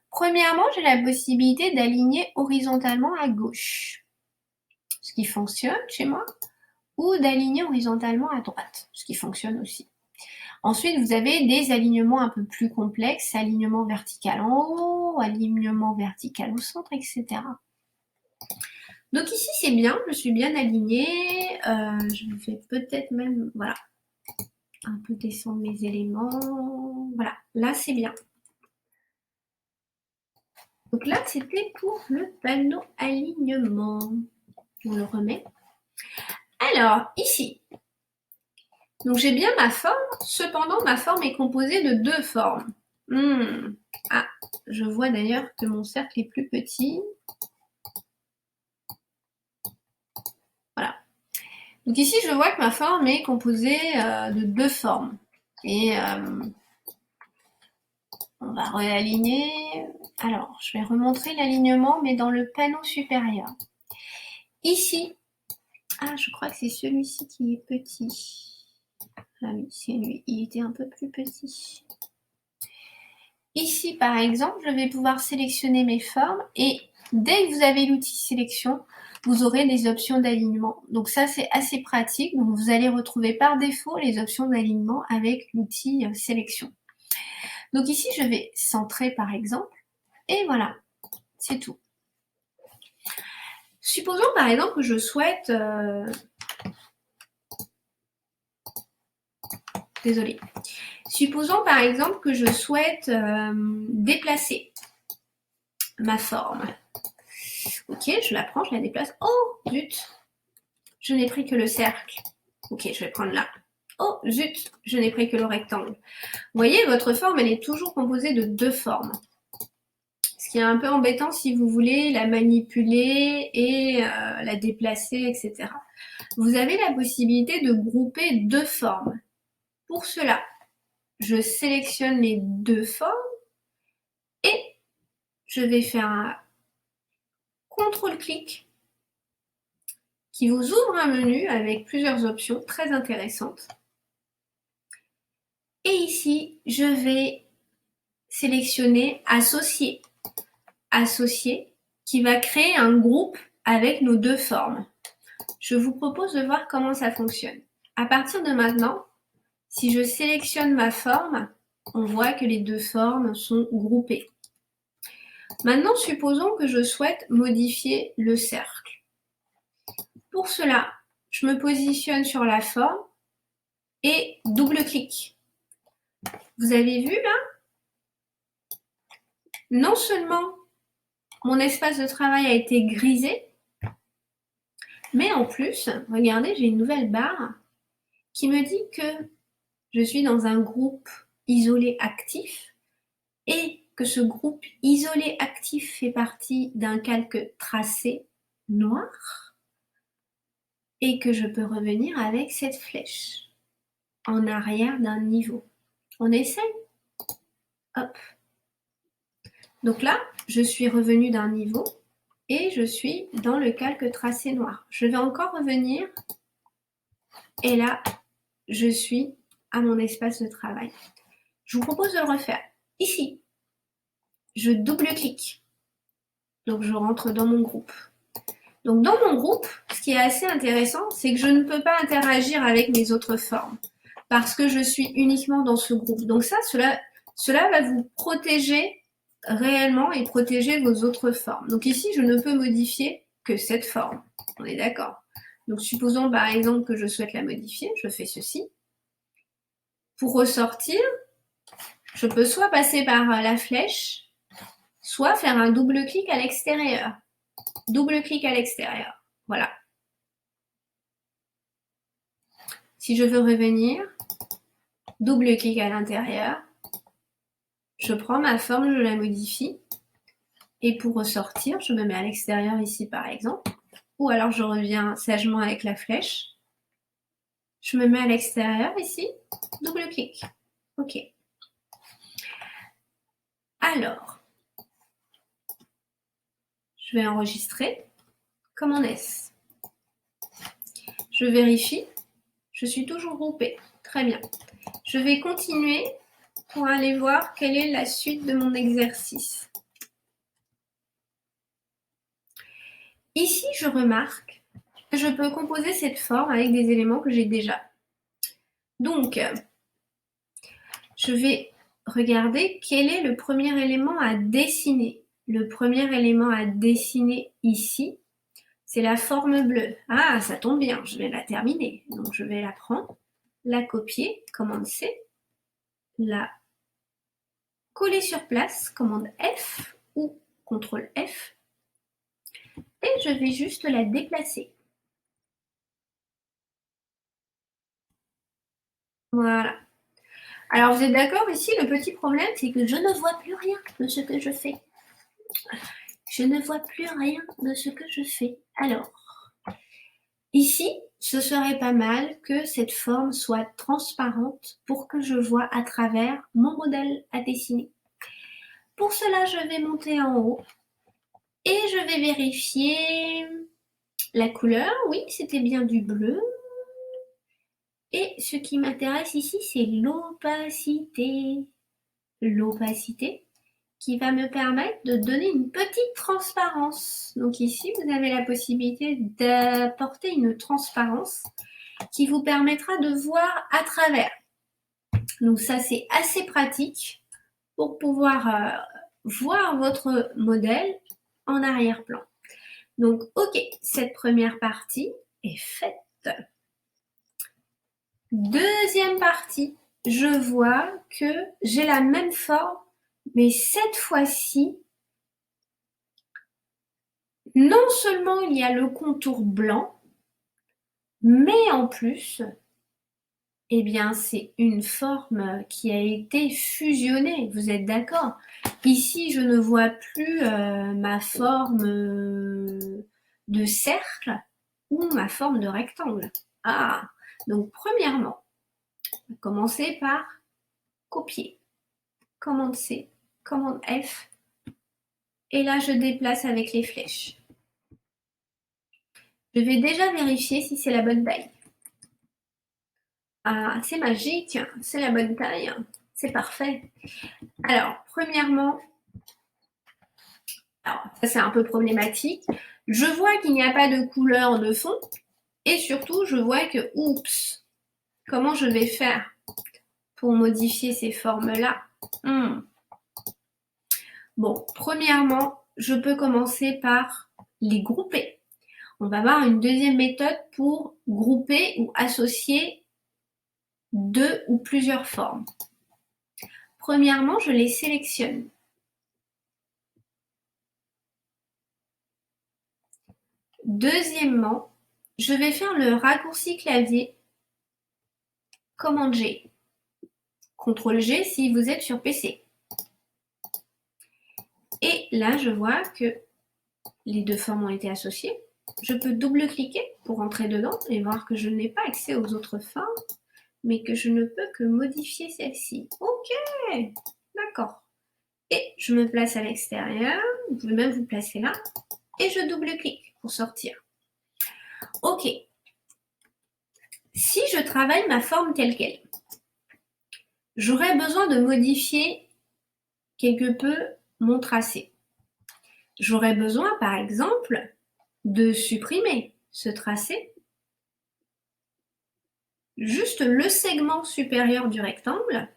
Premièrement, j'ai la possibilité d'aligner horizontalement à gauche, ce qui fonctionne chez moi, ou d'aligner horizontalement à droite, ce qui fonctionne aussi. Ensuite, vous avez des alignements un peu plus complexes, alignement vertical en haut, alignement vertical au centre, etc. Donc ici, c'est bien, je suis bien alignée. Je vais peut-être même, voilà, un peu descendre mes éléments. Voilà, là, c'est bien. Donc là, c'était pour le panneau alignement. On le remet. Alors, ici, donc j'ai bien ma forme, cependant ma forme est composée de 2 formes. Ah, je vois d'ailleurs que mon cercle est plus petit. Voilà. Donc ici, je vois que ma forme est composée de 2 formes. Et on va réaligner. Alors, je vais remontrer l'alignement, mais dans le panneau supérieur. Ici, je crois que c'est celui-ci qui est petit. Ah oui, c'est lui, il était un peu plus petit. Ici, par exemple, je vais pouvoir sélectionner mes formes et dès que vous avez l'outil sélection, vous aurez des options d'alignement. Donc ça, c'est assez pratique. Donc vous allez retrouver par défaut les options d'alignement avec l'outil sélection. Donc ici, je vais centrer par exemple et voilà, c'est tout. Supposons par exemple que je souhaite... Désolée. Supposons par exemple que je souhaite déplacer ma forme. Ok, je la prends, je la déplace. Oh, zut, je n'ai pris que le cercle. Ok, je vais prendre là. Oh, zut, je n'ai pris que le rectangle. Vous voyez, votre forme, elle est toujours composée de 2 formes. Ce qui est un peu embêtant si vous voulez la manipuler et la déplacer, etc. Vous avez la possibilité de grouper 2 formes. Pour cela, je sélectionne les 2 formes et je vais faire un CTRL-clic qui vous ouvre un menu avec plusieurs options très intéressantes. Et ici, je vais sélectionner Associer. Associer qui va créer un groupe avec nos 2 formes. Je vous propose de voir comment ça fonctionne. À partir de maintenant, Si je sélectionne ma forme, on voit que les deux formes sont groupées. Maintenant, supposons que je souhaite modifier le cercle. Pour cela, je me positionne sur la forme et double-clic. Vous avez vu là? Non seulement mon espace de travail a été grisé, mais en plus, regardez, j'ai une nouvelle barre qui me dit que je suis dans un groupe isolé actif et que ce groupe isolé actif fait partie d'un calque tracé noir et que je peux revenir avec cette flèche en arrière d'un niveau. On essaye? Hop. Donc là, je suis revenue d'un niveau et je suis dans le calque tracé noir. Je vais encore revenir et là, je suis à mon espace de travail. Je vous propose de le refaire. Ici, je double-clique. Donc, je rentre dans mon groupe. Donc, dans mon groupe, ce qui est assez intéressant, c'est que je ne peux pas interagir avec mes autres formes parce que je suis uniquement dans ce groupe. Donc ça, cela va vous protéger réellement et protéger vos autres formes. Donc ici, je ne peux modifier que cette forme. On est d'accord? Donc supposons par exemple que je souhaite la modifier, je fais ceci. Pour ressortir, je peux soit passer par la flèche, soit faire un double-clic à l'extérieur. Double-clic à l'extérieur. Voilà. Si je veux revenir, double-clic à l'intérieur, je prends ma forme, je la modifie, et pour ressortir, je me mets à l'extérieur ici par exemple, ou alors je reviens sagement avec la flèche, je me mets à l'extérieur ici, double-clic. OK. Alors, je vais enregistrer. Comment est-ce? Je vérifie. Je suis toujours groupée. Très bien. Je vais continuer pour aller voir quelle est la suite de mon exercice. Ici, je remarque que je peux composer cette forme avec des éléments que j'ai déjà. Donc, je vais regarder quel est le premier élément à dessiner. Le premier élément à dessiner ici, c'est la forme bleue. Ah, ça tombe bien, je vais la terminer. Donc, je vais la prendre, la copier, commande C, la coller sur place, commande F ou CTRL F, et je vais juste la déplacer. Voilà. Alors, vous êtes d'accord ici, le petit problème, c'est que je ne vois plus rien de ce que je fais. Je ne vois plus rien de ce que je fais. Alors, ici, ce serait pas mal que cette forme soit transparente pour que je vois à travers mon modèle à dessiner. Pour cela, je vais monter en haut et je vais vérifier la couleur. Oui, c'était bien du bleu. Et ce qui m'intéresse ici, c'est l'opacité. L'opacité qui va me permettre de donner une petite transparence. Donc ici, vous avez la possibilité d'apporter une transparence qui vous permettra de voir à travers. Donc ça, c'est assez pratique pour pouvoir voir votre modèle en arrière-plan. Donc, OK, cette première partie est faite. Deuxième partie, je vois que j'ai la même forme, mais cette fois-ci, non seulement il y a le contour blanc, mais en plus, eh bien, c'est une forme qui a été fusionnée. Vous êtes d'accord? Ici, je ne vois plus ma forme de cercle ou ma forme de rectangle. Ah, donc premièrement, on va commencer par copier. Commande C, commande F. Et là, je déplace avec les flèches. Je vais déjà vérifier si c'est la bonne taille. Ah, c'est magique, c'est la bonne taille, c'est parfait. Alors, premièrement, ça c'est un peu problématique. Je vois qu'il n'y a pas de couleur de fond et surtout, je vois que, oups, comment je vais faire? pour modifier ces formes-là? Bon, premièrement, je peux commencer par les grouper. On va voir une deuxième méthode pour grouper ou associer deux ou plusieurs formes. Premièrement, je les sélectionne. Deuxièmement, je vais faire le raccourci clavier Commande G. CTRL G si vous êtes sur PC. Et là, je vois que les deux formes ont été associées. Je peux double-cliquer pour entrer dedans et voir que je n'ai pas accès aux autres formes, mais que je ne peux que modifier celle-ci. Ok, d'accord. Et je me place à l'extérieur, vous pouvez même vous placer là, et je double-clique pour sortir. Ok. Si je travaille ma forme telle qu'elle, j'aurais besoin de modifier quelque peu mon tracé. J'aurais besoin, par exemple, de supprimer ce tracé, juste le segment supérieur du rectangle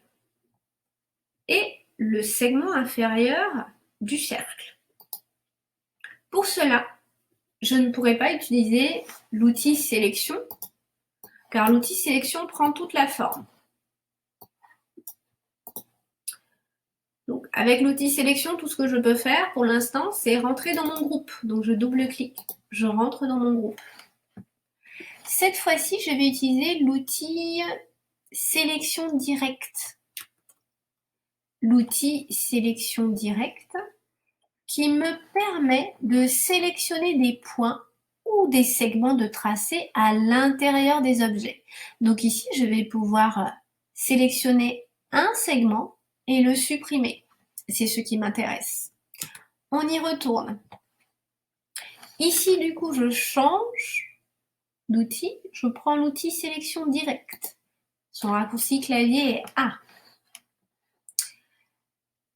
et le segment inférieur du cercle. Pour cela, je ne pourrais pas utiliser l'outil sélection, car l'outil sélection prend toute la forme. Donc, avec l'outil sélection, tout ce que je peux faire pour l'instant, c'est rentrer dans mon groupe. Donc, je double-clique, je rentre dans mon groupe. Cette fois-ci, je vais utiliser l'outil sélection directe. L'outil sélection directe qui me permet de sélectionner des points ou des segments de tracé à l'intérieur des objets. Donc ici, je vais pouvoir sélectionner un segment et le supprimer. C'est ce qui m'intéresse. On y retourne. Ici, du coup, je change d'outil. Je prends l'outil sélection directe. Son raccourci clavier est A.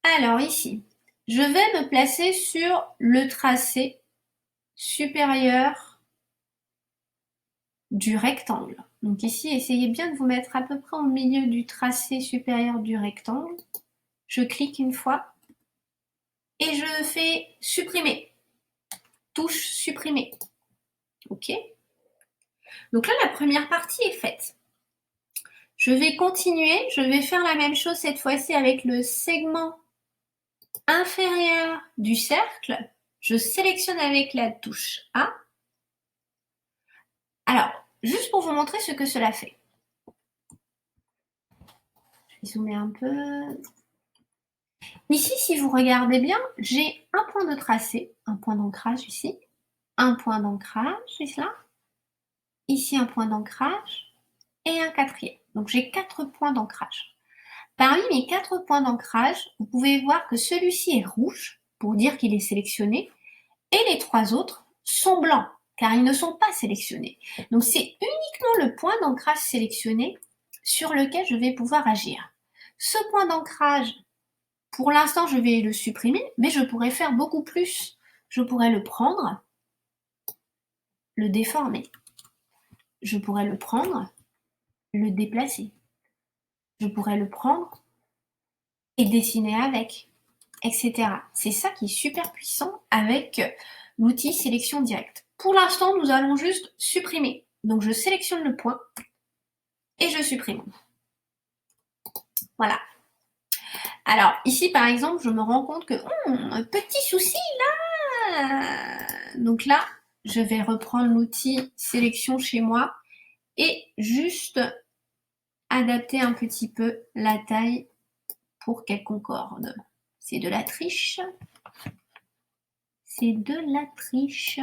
Alors ici, je vais me placer sur le tracé supérieur du rectangle. Donc ici, essayez bien de vous mettre à peu près au milieu du tracé supérieur du rectangle. Je clique une fois et je fais supprimer. Touche supprimer. OK. Donc là, la première partie est faite. Je vais continuer. Je vais faire la même chose cette fois-ci avec le segment inférieur du cercle. Je sélectionne avec la touche A. Alors, juste pour vous montrer ce que cela fait. Je vais zoomer un peu. Ici, si vous regardez bien, j'ai un point de tracé, un point d'ancrage ici, un point d'ancrage, c'est cela. Ici, un point d'ancrage et un quatrième. Donc, j'ai 4 points d'ancrage. Parmi mes 4 points d'ancrage, vous pouvez voir que celui-ci est rouge pour dire qu'il est sélectionné et les 3 autres sont blancs car ils ne sont pas sélectionnés. Donc, c'est uniquement le point d'ancrage sélectionné sur lequel je vais pouvoir agir. Ce point d'ancrage, pour l'instant, je vais le supprimer, mais je pourrais faire beaucoup plus. Je pourrais le prendre, le déformer. Je pourrais le prendre, le déplacer. Je pourrais le prendre et dessiner avec, etc. C'est ça qui est super puissant avec l'outil sélection directe. Pour l'instant, nous allons juste supprimer. Donc, je sélectionne le point et je supprime. Voilà. Alors, ici, par exemple, je me rends compte que, un petit souci là. Donc là, je vais reprendre l'outil sélection chez moi et juste adapter un petit peu la taille pour qu'elle concorde. C'est de la triche. C'est de la triche.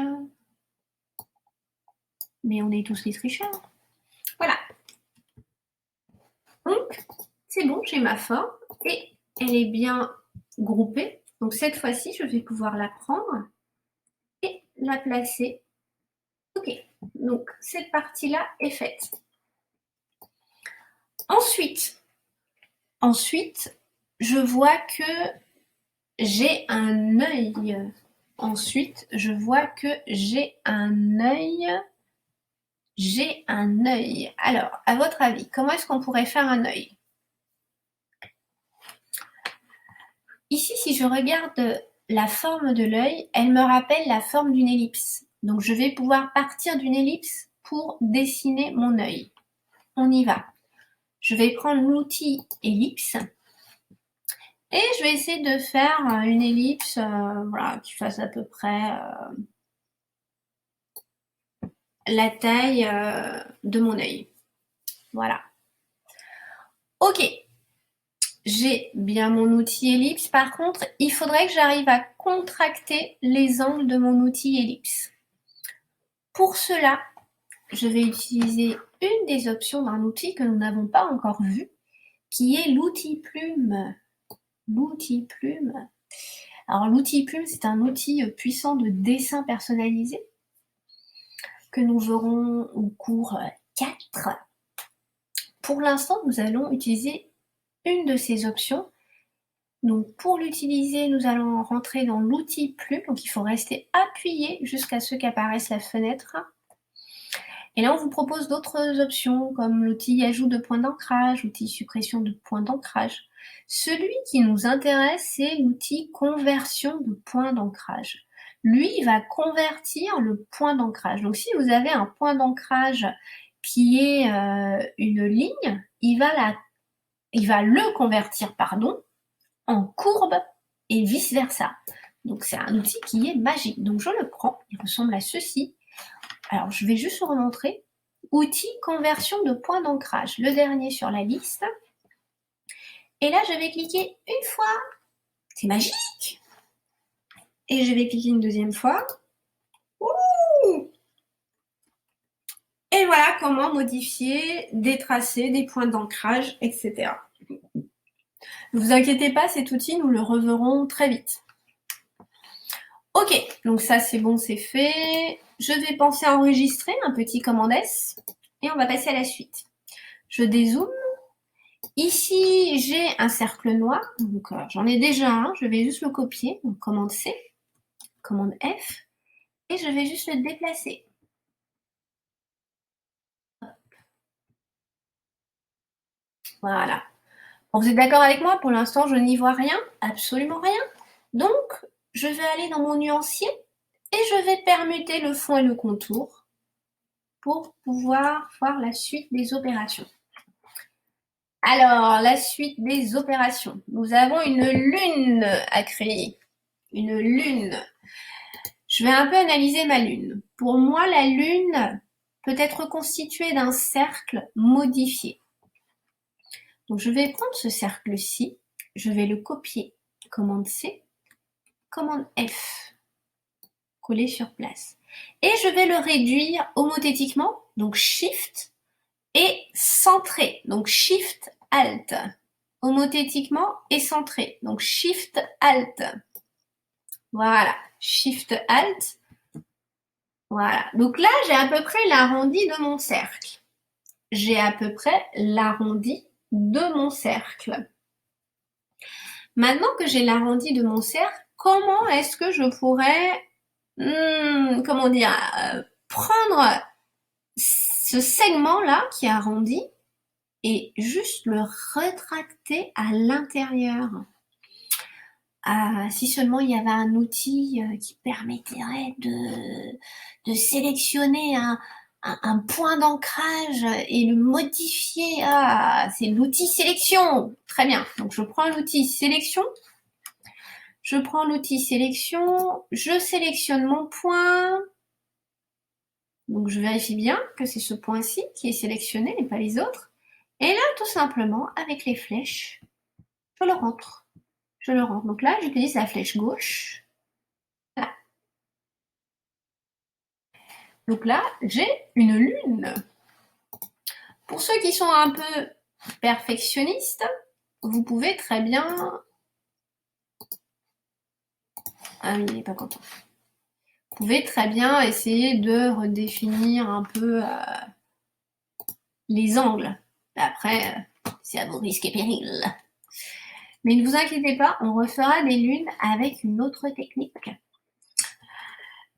Mais on est tous des tricheurs. Voilà. Donc, c'est bon, j'ai ma forme et elle est bien groupée. Donc cette fois-ci, je vais pouvoir la prendre et la placer. Ok, donc cette partie-là est faite. Ensuite, je vois que j'ai un œil. Ensuite, je vois que j'ai un œil. J'ai un œil. Alors, à votre avis, comment est-ce qu'on pourrait faire un œil? Ici, si je regarde la forme de l'œil, elle me rappelle la forme d'une ellipse. Donc, je vais pouvoir partir d'une ellipse pour dessiner mon œil. On y va. Je vais prendre l'outil ellipse et je vais essayer de faire une ellipse voilà, qui fasse à peu près la taille de mon œil. Voilà. Ok, j'ai bien mon outil ellipse. Par contre, il faudrait que j'arrive à contracter les angles de mon outil ellipse. Pour cela, je vais utiliser une des options d'un outil que nous n'avons pas encore vu, qui est l'outil plume. L'outil plume. Alors l'outil plume, c'est un outil puissant de dessin personnalisé que nous verrons au cours 4. Pour l'instant, nous allons utiliser une de ces options. Donc pour l'utiliser, nous allons rentrer dans l'outil plume. Donc il faut rester appuyé jusqu'à ce qu'apparaisse la fenêtre. Et là, on vous propose d'autres options comme l'outil ajout de points d'ancrage, l'outil suppression de points d'ancrage. Celui qui nous intéresse, c'est l'outil conversion de points d'ancrage. Lui, il va convertir le point d'ancrage. Donc si vous avez un point d'ancrage qui est une ligne, il va le convertir en courbe et vice-versa. Donc c'est un outil qui est magique. Donc je le prends, il ressemble à ceci. Alors je vais juste vous remontrer. Outil conversion de points d'ancrage, le dernier sur la liste. Et là je vais cliquer une fois. C'est magique. Et je vais cliquer une deuxième fois. Ouh, et voilà comment modifier des tracés, des points d'ancrage, etc. Ne vous inquiétez pas, cet outil, nous le reverrons très vite. Ok, donc ça c'est bon, c'est fait. Je vais penser à enregistrer un petit commande S et on va passer à la suite. Je dézoome. Ici, j'ai un cercle noir, donc j'en ai déjà un, je vais juste le copier, donc commande C, commande F, et je vais juste le déplacer. Voilà. Bon, vous êtes d'accord avec moi? Pour l'instant, je n'y vois rien, absolument rien. Donc, je vais aller dans mon nuancier et je vais permuter le fond et le contour pour pouvoir voir la suite des opérations. Alors, la suite des opérations. Nous avons une lune à créer. Une lune. Je vais un peu analyser ma lune. Pour moi, la lune peut être constituée d'un cercle modifié. Donc, je vais prendre ce cercle-ci, je vais le copier, commande C, commande F, coller sur place. Et je vais le réduire homothétiquement, donc Shift et centré, donc Shift Alt. Homothétiquement et centré, donc Shift Alt. Voilà, Shift Alt. Voilà, donc là, j'ai à peu près l'arrondi de mon cercle. J'ai à peu près l'arrondi de mon cercle. Maintenant que j'ai l'arrondi de mon cercle, comment est-ce que je pourrais, prendre ce segment-là qui est arrondi et juste le retracter à l'intérieur? Si seulement il y avait un outil qui permettrait de sélectionner un point d'ancrage et le modifier. C'est l'outil sélection. Très bien. Donc je prends l'outil sélection. Je prends l'outil sélection. Je sélectionne mon point. Donc je vérifie bien que c'est ce point-ci qui est sélectionné et pas les autres. Et là, tout simplement, avec les flèches, je le rentre. Je le rentre. Donc là, j'utilise la flèche gauche. Voilà. Donc là, j'ai une lune. Pour ceux qui sont un peu perfectionnistes, vous pouvez très bien... Ah oui, il n'est pas content. Vous pouvez très bien essayer de redéfinir un peu les angles. Après, c'est à vos risques et périls. Mais ne vous inquiétez pas, on refera des lunes avec une autre technique.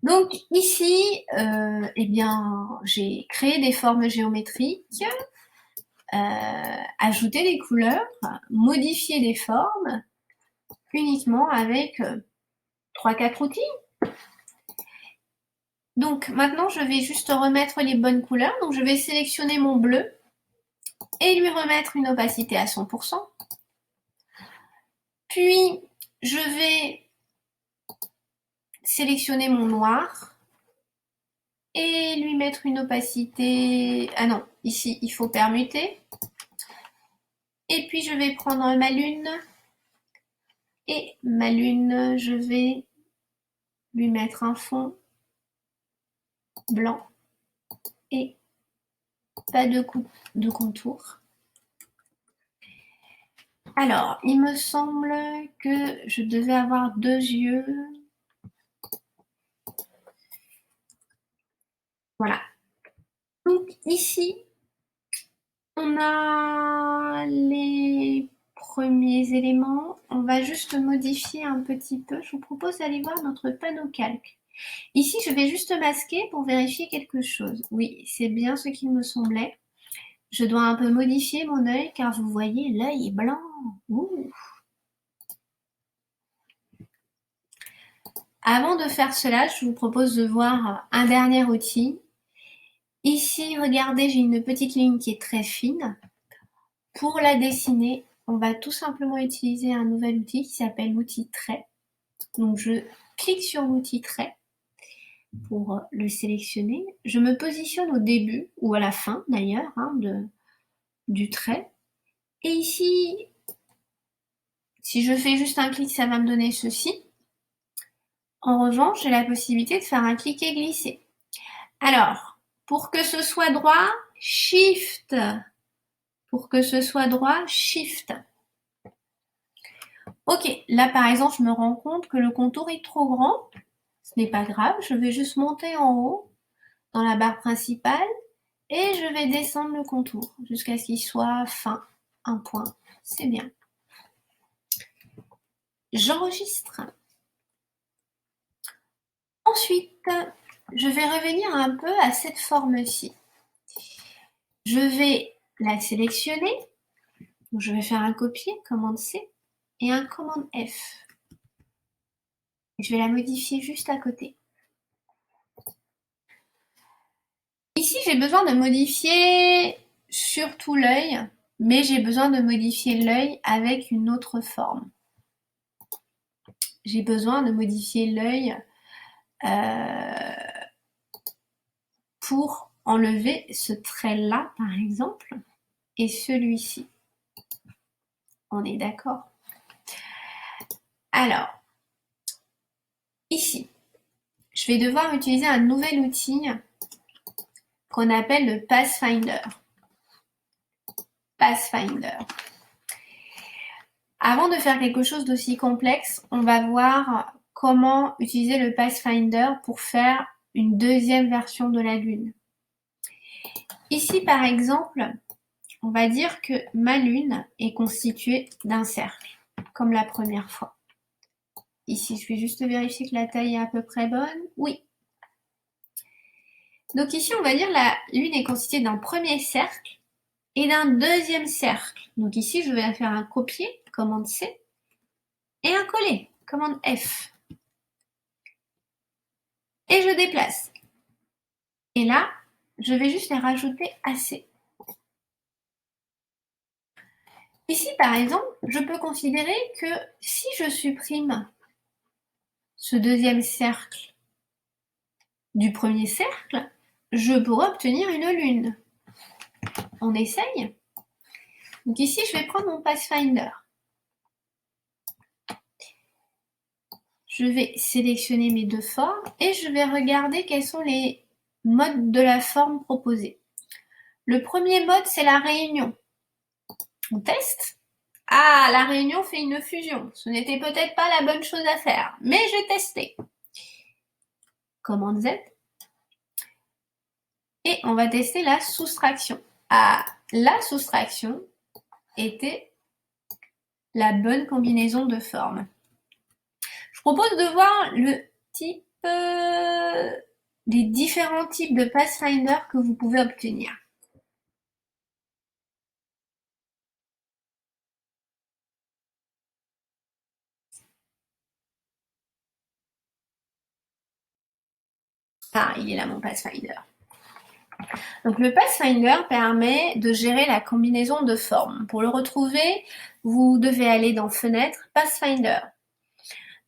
Donc ici, eh bien, j'ai créé des formes géométriques, ajouté des couleurs, modifié des formes. uniquement avec 3-4 outils. Donc maintenant, je vais juste remettre les bonnes couleurs. Donc je vais sélectionner mon bleu et lui remettre une opacité à 100%. Puis, je vais sélectionner mon noir et lui mettre une opacité... Ah non, ici, il faut permuter. Et puis, je vais prendre ma lune. Et ma lune, je vais lui mettre un fond blanc et pas de contour. Alors, il me semble que je devais avoir 2 yeux. Voilà. Donc ici, on a les premiers éléments. On va juste modifier un petit peu. Je vous propose d'aller voir notre panneau calque. Ici, je vais juste masquer pour vérifier quelque chose. Oui, c'est bien ce qu'il me semblait. Je dois un peu modifier mon œil car vous voyez, l'œil est blanc. Ouh. Avant de faire cela, je vous propose de voir un dernier outil. Ici, regardez, j'ai une petite ligne qui est très fine. Pour la dessiner, on va tout simplement utiliser un nouvel outil qui s'appelle l'outil trait. Donc je clique sur l'outil trait pour le sélectionner. Je me positionne au début ou à la fin d'ailleurs du trait. Et ici, si je fais juste un clic, ça va me donner ceci. En revanche, j'ai la possibilité de faire un cliquer-glisser. Alors, pour que ce soit droit, Shift. Pour que ce soit droit, Shift. Ok, là par exemple, je me rends compte que le contour est trop grand. Ce n'est pas grave, je vais juste monter en haut dans la barre principale et je vais descendre le contour jusqu'à ce qu'il soit fin, un point. C'est bien. J'enregistre. Ensuite, je vais revenir un peu à cette forme-ci. Je vais la sélectionner. Donc, je vais faire un copier, commande C, et un commande F. Je vais la modifier juste à côté. Ici, j'ai besoin de modifier surtout l'œil, mais j'ai besoin de modifier l'œil avec une autre forme. J'ai besoin de modifier l'œil pour enlever ce trait-là, par exemple, et celui-ci. On est d'accord? Alors, ici, je vais devoir utiliser un nouvel outil qu'on appelle le Pathfinder. Pathfinder. Avant de faire quelque chose d'aussi complexe, on va voir comment utiliser le Pathfinder pour faire une deuxième version de la Lune. Ici, par exemple, on va dire que ma Lune est constituée d'un cercle, comme la première fois. Ici, je vais juste vérifier que la taille est à peu près bonne. Oui. Donc ici, on va dire que la Lune est constituée d'un premier cercle et d'un deuxième cercle. Donc ici, je vais faire un copier, commande C, et un coller, commande F. Et je déplace. Et là, je vais juste les rajouter assez. Ici, par exemple, je peux considérer que si je supprime ce deuxième cercle du premier cercle, je pourrais obtenir une lune. On essaye. Donc ici, je vais prendre mon Pathfinder. Je vais sélectionner mes deux formes et je vais regarder quels sont les modes de la forme proposée. Le premier mode, c'est la réunion. On teste. Ah, la réunion fait une fusion. Ce n'était peut-être pas la bonne chose à faire, mais j'ai testé. Commande Z. Et on va tester la soustraction. Ah, la soustraction était la bonne combinaison de formes. Je propose de voir les différents types de Pathfinder que vous pouvez obtenir. Ah, il est là mon Pathfinder. Donc le Pathfinder permet de gérer la combinaison de formes. Pour le retrouver, vous devez aller dans Fenêtre, Pathfinder.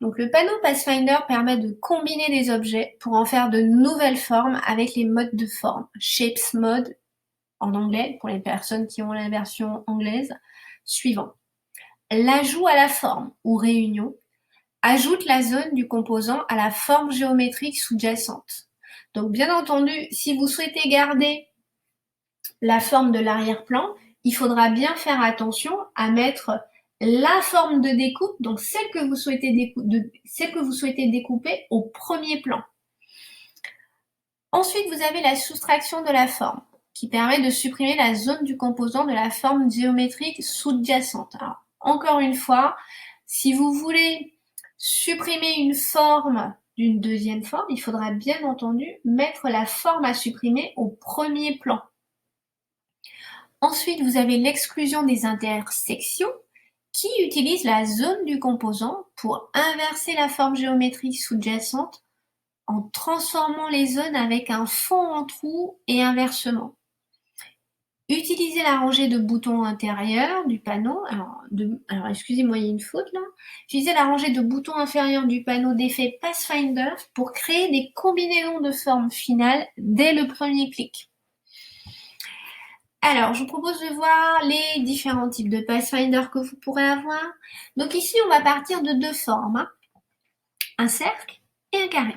Donc le panneau Pathfinder permet de combiner des objets pour en faire de nouvelles formes avec les modes de forme. Shapes Mode en anglais, pour les personnes qui ont la version anglaise, suivant. L'ajout à la forme ou réunion ajoute la zone du composant à la forme géométrique sous-jacente. Donc bien entendu, si vous souhaitez garder la forme de l'arrière-plan, il faudra bien faire attention à mettre la forme de découpe, donc celle que vous souhaitez découper au premier plan. Ensuite, vous avez la soustraction de la forme, qui permet de supprimer la zone du composant de la forme géométrique sous-jacente. Alors, encore une fois, si vous voulez supprimer une forme d'une deuxième forme, il faudra bien entendu mettre la forme à supprimer au premier plan. Ensuite, vous avez l'exclusion des intersections qui utilise la zone du composant pour inverser la forme géométrique sous-jacente en transformant les zones avec un fond en trou et inversement. Utilisez la rangée de boutons intérieurs du panneau. Alors excusez-moi, il y a une faute là. Utilisez la rangée de boutons inférieurs du panneau d'effet Pathfinder pour créer des combinaisons de formes finales dès le premier clic. Alors, je vous propose de voir les différents types de Pathfinder que vous pourrez avoir. Donc ici, on va partir de deux formes, hein. Un cercle et un carré.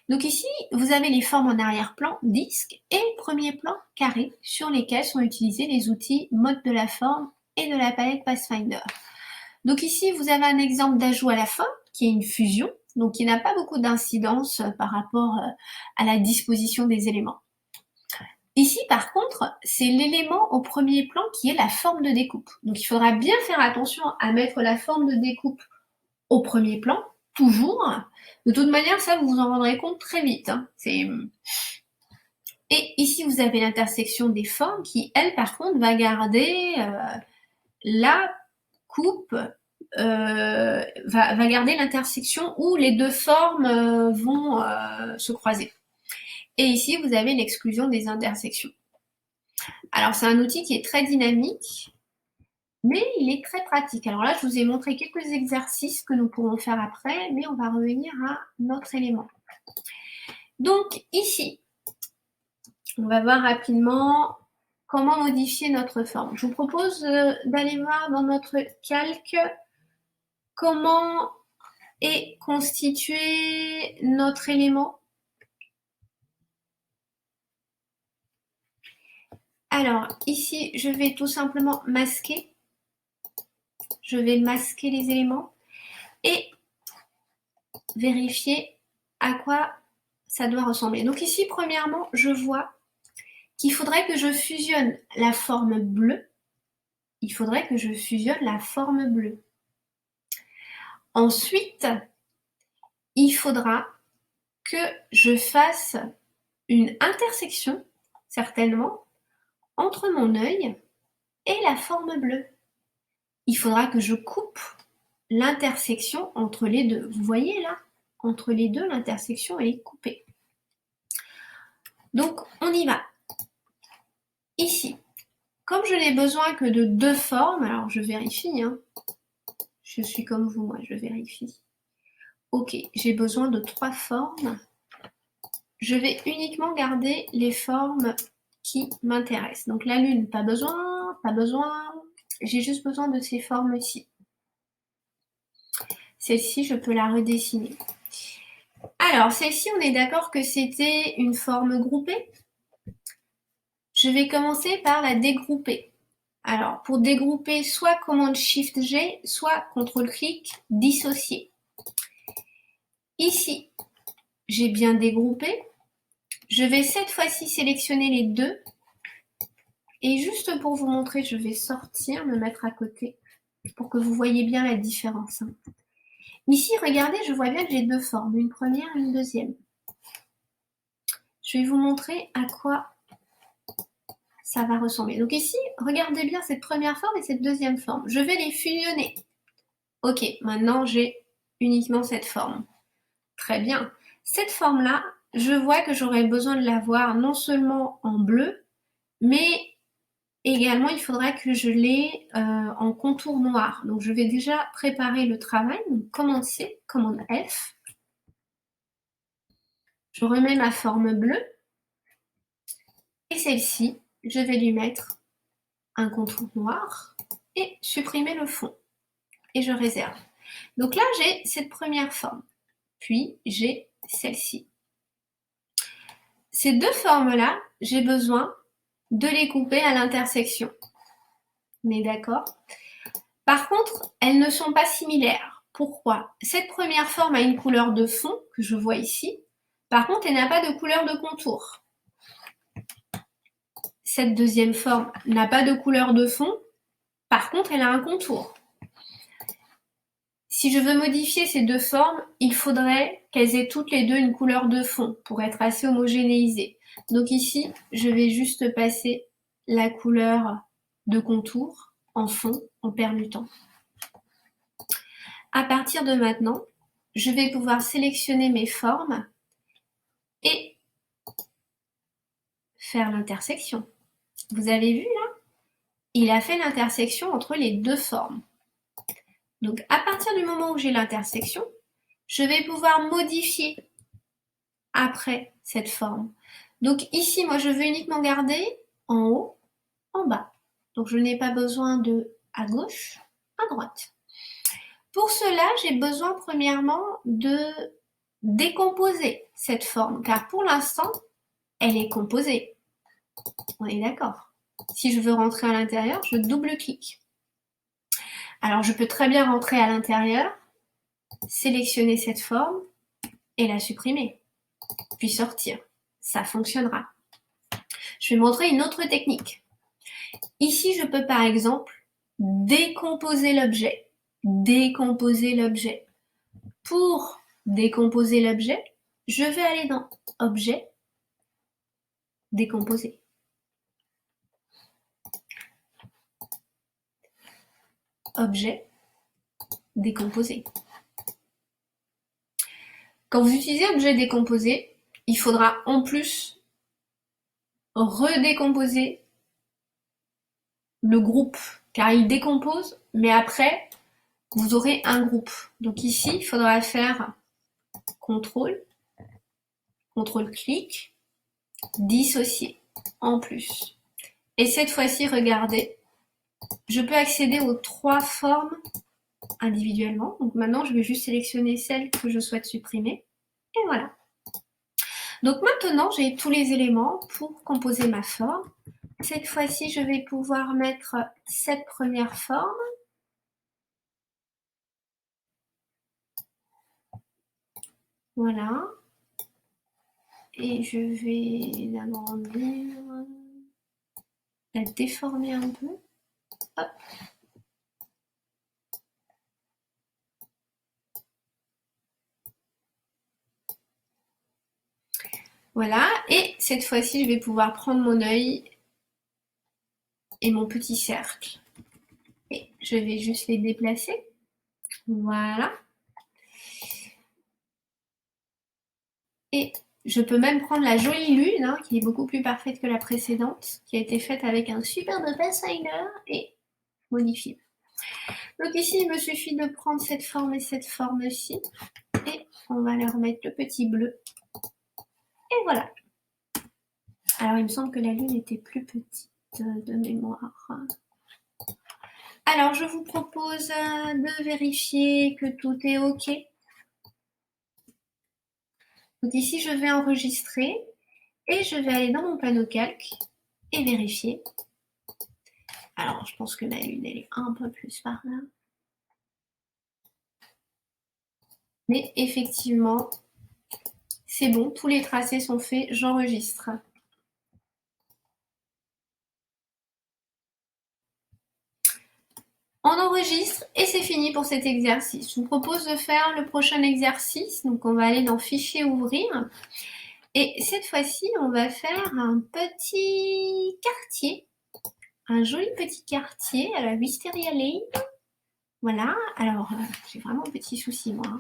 Donc ici, vous avez les formes en arrière-plan, disque, et premier plan, carré, sur lesquels sont utilisés les outils mode de la forme et de la palette Pathfinder. Donc ici, vous avez un exemple d'ajout à la forme, qui est une fusion, donc qui n'a pas beaucoup d'incidence par rapport à la disposition des éléments. Ici, par contre, c'est l'élément au premier plan qui est la forme de découpe. Donc il faudra bien faire attention à mettre la forme de découpe au premier plan, toujours. De toute manière, ça, vous vous en rendrez compte très vite, hein. Et ici, vous avez l'intersection des formes qui, elle, par contre, va garder la coupe, va garder l'intersection où les deux formes vont se croiser. Et ici, vous avez l'exclusion des intersections. Alors, c'est un outil qui est très dynamique, mais il est très pratique. Alors là, je vous ai montré quelques exercices que nous pourrons faire après, mais on va revenir à notre élément. Donc, ici, on va voir rapidement comment modifier notre forme. Je vous propose d'aller voir dans notre calque comment est constitué notre élément. Alors, ici, je vais tout simplement masquer. Je vais masquer les éléments et vérifier à quoi ça doit ressembler. Donc ici, premièrement, je vois qu'il faudrait que je fusionne la forme bleue. Il faudrait que je fusionne la forme bleue. Ensuite, il faudra que je fasse une intersection, certainement, entre mon œil et la forme bleue. Il faudra que je coupe l'intersection entre les deux. Vous voyez là, entre les deux, l'intersection est coupée. Donc, on y va. Ici, comme je n'ai besoin que de deux formes, alors je vérifie, hein. Je suis comme vous, moi, je vérifie. Ok, j'ai besoin de 3 formes. Je vais uniquement garder les formes qui m'intéressent. Donc la lune, pas besoin, pas besoin. J'ai juste besoin de ces formes-ci. Celle-ci, je peux la redessiner. Alors, celle-ci, on est d'accord que c'était une forme groupée. Je vais commencer par la dégrouper. Alors, pour dégrouper, soit commande Shift-G, soit CTRL-clic, dissocier. Ici, j'ai bien dégroupé. Je vais cette fois-ci sélectionner les deux. Et juste pour vous montrer, je vais sortir, me mettre à côté, pour que vous voyez bien la différence. Ici, regardez, je vois bien que j'ai deux formes, une première et une deuxième. Je vais vous montrer à quoi ça va ressembler. Donc ici, regardez bien cette première forme et cette deuxième forme. Je vais les fusionner. Ok, maintenant j'ai uniquement cette forme. Très bien. Cette forme-là, je vois que j'aurais besoin de l'avoir non seulement en bleu, mais également il faudra que je l'ai en contour noir. Donc je vais déjà préparer le travail. Donc commencer, commande F. Je remets ma forme bleue. Et celle-ci, je vais lui mettre un contour noir et supprimer le fond. Et je réserve. Donc là, j'ai cette première forme. Puis, j'ai celle-ci. Ces deux formes-là, j'ai besoin de les couper à l'intersection. On est d'accord? Par contre, elles ne sont pas similaires. Pourquoi? Cette première forme a une couleur de fond, que je vois ici. Par contre, elle n'a pas de couleur de contour. Cette deuxième forme n'a pas de couleur de fond. Par contre, elle a un contour. Si je veux modifier ces deux formes, il faudrait qu'elles aient toutes les deux une couleur de fond pour être assez homogénéisées. Donc ici, je vais juste passer la couleur de contour en fond en permutant. À partir de maintenant, je vais pouvoir sélectionner mes formes et faire l'intersection. Vous avez vu là? Il a fait l'intersection entre les deux formes. Donc à partir du moment où j'ai l'intersection, je vais pouvoir modifier après cette forme. Donc ici, moi, je veux uniquement garder en haut, en bas. Donc je n'ai pas besoin de à gauche, à droite. Pour cela, j'ai besoin premièrement de décomposer cette forme, car pour l'instant, elle est composée. On est d'accord. Si je veux rentrer à l'intérieur, je double-clique. Alors je peux très bien rentrer à l'intérieur, sélectionner cette forme et la supprimer, puis sortir. Ça fonctionnera. Je vais montrer une autre technique. Ici, je peux par exemple décomposer l'objet. Décomposer l'objet. Pour décomposer l'objet, je vais aller dans Objet, Décomposer. Objet, Décomposer. Quand vous utilisez Objet décomposé, il faudra en plus redécomposer le groupe, car il décompose, mais après, vous aurez un groupe. Donc ici, il faudra faire CTRL, CTRL-clic, dissocier en plus. Et cette fois-ci, regardez, je peux accéder aux trois formes individuellement. Donc maintenant, je vais juste sélectionner celle que je souhaite supprimer. Et voilà. Donc maintenant, j'ai tous les éléments pour composer ma forme. Cette fois-ci, je vais pouvoir mettre cette première forme. Voilà. Et je vais l'agrandir, la déformer un peu. Hop. Voilà. Et cette fois-ci, je vais pouvoir prendre mon œil et mon petit cercle. Et je vais juste les déplacer. Voilà. Et je peux même prendre la jolie lune, hein, qui est beaucoup plus parfaite que la précédente, qui a été faite avec un superbe pathfinder, et modifier. Donc ici, il me suffit de prendre cette forme et cette forme-ci, et on va leur mettre le petit bleu. Et voilà. Alors, il me semble que la lune était plus petite de mémoire. Alors, je vous propose de vérifier que tout est OK. Donc ici, je vais enregistrer et je vais aller dans mon panneau calque et vérifier. Alors, je pense que la lune, elle est un peu plus par là. Mais effectivement, c'est bon, tous les tracés sont faits, j'enregistre. On enregistre et c'est fini pour cet exercice. Je vous propose de faire le prochain exercice. Donc, on va aller dans Fichier, Ouvrir. Et cette fois-ci, on va faire un petit quartier. Un joli petit quartier à la Wisteria Lane. Voilà. Alors, j'ai vraiment un petit souci, moi.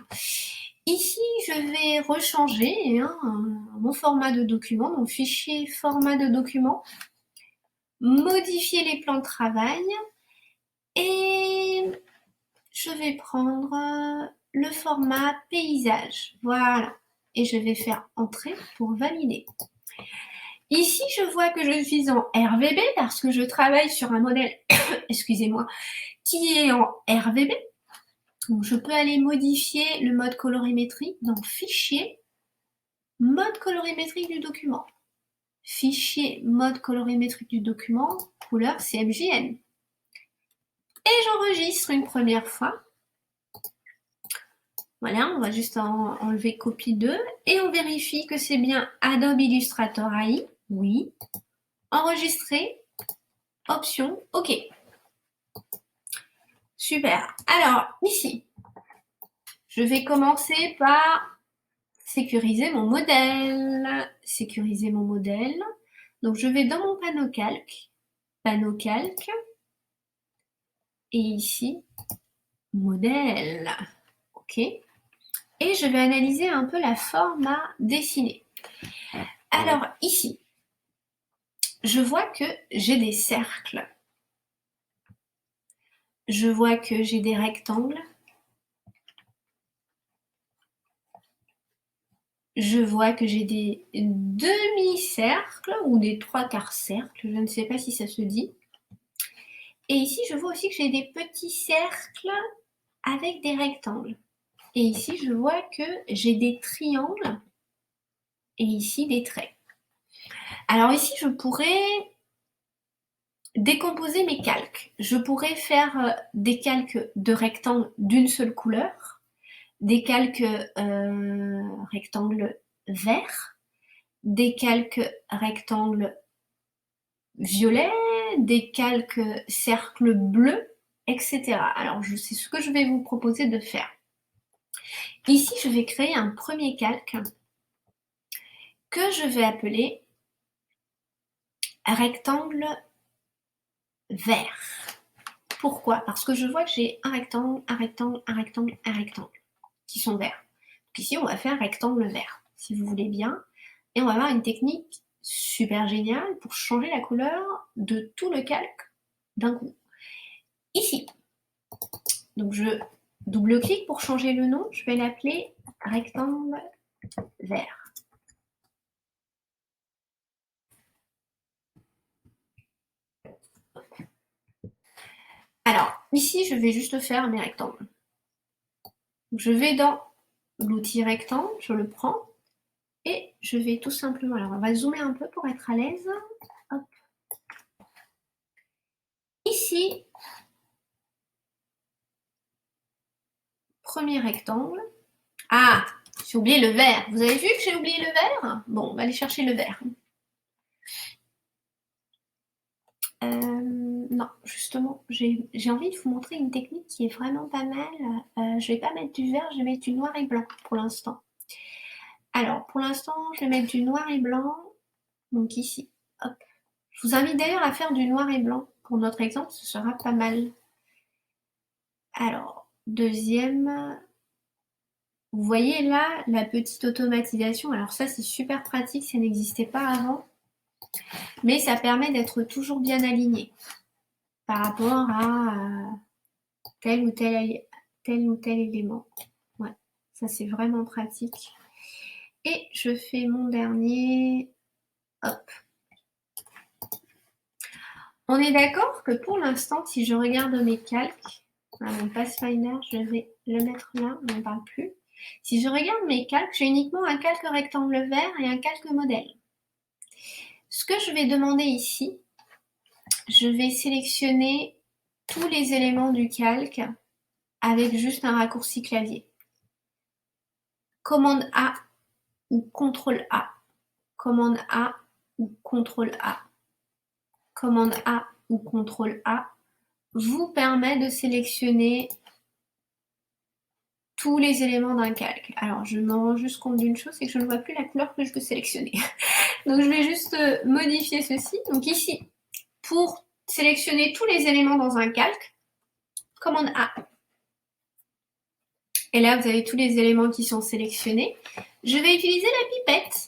Ici, je vais rechanger mon format de document, mon fichier format de document, modifier les plans de travail et je vais prendre le format paysage. Voilà. Et je vais faire entrer pour valider. Ici, je vois que je suis en RVB parce que je travaille sur un modèle, excusez-moi, qui est en RVB. Donc, je peux aller modifier le mode colorimétrie dans Fichier, mode colorimétrique du document. Fichier, mode colorimétrique du document, couleur CMJN. Et j'enregistre une première fois. Voilà, on va juste enlever copie 2 et on vérifie que c'est bien Adobe Illustrator AI. Oui. Enregistrer. Option OK. Super. Alors, ici, je vais commencer par sécuriser mon modèle. Sécuriser mon modèle. Donc, je vais dans mon panneau calque. Panneau calque. Et ici, modèle. OK. Et je vais analyser un peu la forme à dessiner. Alors, ici, je vois que j'ai des cercles. Je vois que j'ai des rectangles. Je vois que j'ai des demi-cercles ou des trois-quarts cercles, je ne sais pas si ça se dit. Et ici, je vois aussi que j'ai des petits cercles avec des rectangles. Et ici, je vois que j'ai des triangles et ici des traits. Alors ici, je pourrais décomposer mes calques. Je pourrais faire des calques de rectangles d'une seule couleur, des calques rectangles verts, des calques rectangles violets, des calques cercles bleus, etc. Alors, c'est ce que je vais vous proposer de faire. Ici, je vais créer un premier calque que je vais appeler rectangle vert. Pourquoi? Parce que je vois que j'ai un rectangle, un rectangle, un rectangle, un rectangle qui sont verts. Donc ici, on va faire rectangle vert, si vous voulez bien. Et on va avoir une technique super géniale pour changer la couleur de tout le calque d'un coup. Ici, donc je double-clique pour changer le nom. Je vais l'appeler rectangle vert. Alors, ici, je vais juste faire mes rectangles. Je vais dans l'outil rectangle, je le prends et je vais tout simplement... Alors, on va zoomer un peu pour être à l'aise. Hop. Ici, premier rectangle. Ah, j'ai oublié le vert. Vous avez vu que j'ai oublié le vert? Bon, on va aller chercher le vert. Non, justement, j'ai envie de vous montrer une technique qui est vraiment pas mal. Je vais pas mettre du vert, je vais mettre du noir et blanc pour l'instant. Alors, pour l'instant, je vais mettre du noir et blanc. Donc ici, hop. Je vous invite d'ailleurs à faire du noir et blanc. Pour notre exemple, ce sera pas mal. Alors, deuxième. Vous voyez là, la petite automatisation. Alors ça, c'est super pratique, ça n'existait pas avant. Mais ça permet d'être toujours bien aligné par rapport à tel ou tel élément. Ouais, ça c'est vraiment pratique. Et je fais mon dernier. Hop. On est d'accord que pour l'instant, si je regarde mes calques, mon Pathfinder, je vais le mettre là, on n'en parle plus. Si je regarde mes calques, j'ai uniquement un calque rectangle vert et un calque modèle. Ce que je vais demander ici, je vais sélectionner tous les éléments du calque avec juste un raccourci clavier. Commande A ou CTRL A. Commande A ou CTRL A. Commande A ou CTRL A vous permet de sélectionner tous les éléments d'un calque. Alors, je me rends juste compte d'une chose, c'est que je ne vois plus la couleur que je veux sélectionner. Donc, je vais juste modifier ceci. Donc ici, pour sélectionner tous les éléments dans un calque, commande A. Et là, vous avez tous les éléments qui sont sélectionnés. Je vais utiliser la pipette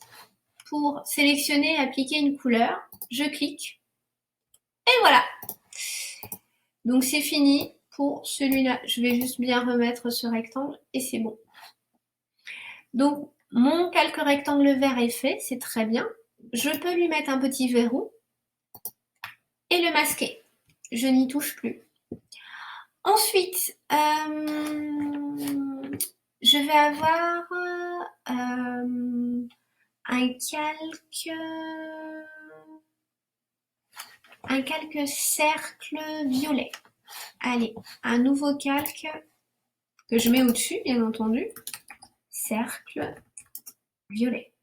pour sélectionner et appliquer une couleur. Je clique. Et voilà. Donc, c'est fini pour celui-là. Je vais juste bien remettre ce rectangle et c'est bon. Donc, mon calque rectangle vert est fait. C'est très bien. Je peux lui mettre un petit verrou et le masquer. Je n'y touche plus. Ensuite, je vais avoir un calque cercle violet. Allez, un nouveau calque que je mets au-dessus, bien entendu. Cercle violet.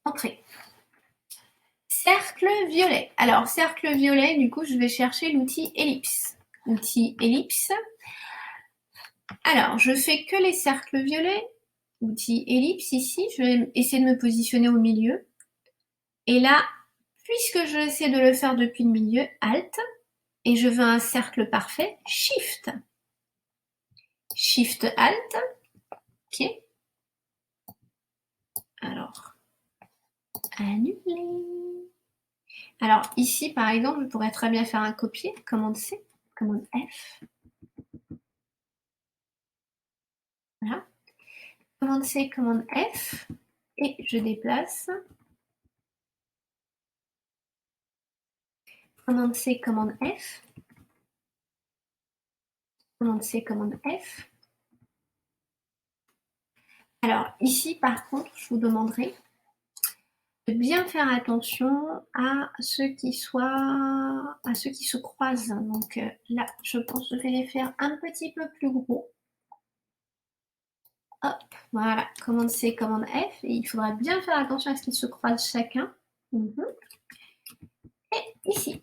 Entrée. Cercle violet. Alors, cercle violet, du coup, je vais chercher l'outil ellipse. Outil ellipse. Alors, je fais que les cercles violets. Outil ellipse ici. Je vais essayer de me positionner au milieu. Et là, puisque je essaie de le faire depuis le milieu, Alt. Et je veux un cercle parfait, Shift. Shift Alt. Ok. Alors, annuler. Alors ici, par exemple, je pourrais très bien faire un copier. Commande C, commande F. Voilà. Commande C, commande F. Et je déplace. Commande C, commande F. Commande C, commande F. Alors ici, par contre, je vous demanderai de bien faire attention à ceux qui se croisent. Donc là, je pense que je vais les faire un petit peu plus gros. Hop, voilà, commande C, commande F. Et il faudra bien faire attention à ce qu'ils se croisent chacun. Et ici.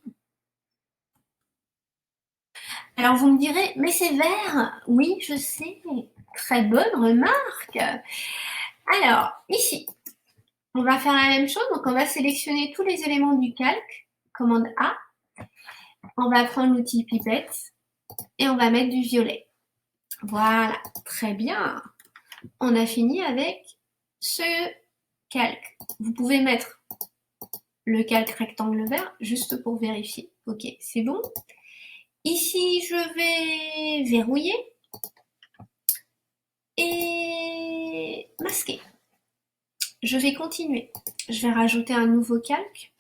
Alors vous me direz, mais c'est vert. Oui, je sais. Très bonne remarque. Alors, ici, on va faire la même chose. Donc, on va sélectionner tous les éléments du calque. Commande A. On va prendre l'outil pipette et on va mettre du violet. Voilà, très bien. On a fini avec ce calque. Vous pouvez mettre le calque rectangle vert juste pour vérifier. Ok, c'est bon. Ici, je vais verrouiller et masquer. Je vais continuer. Je vais rajouter un nouveau calque.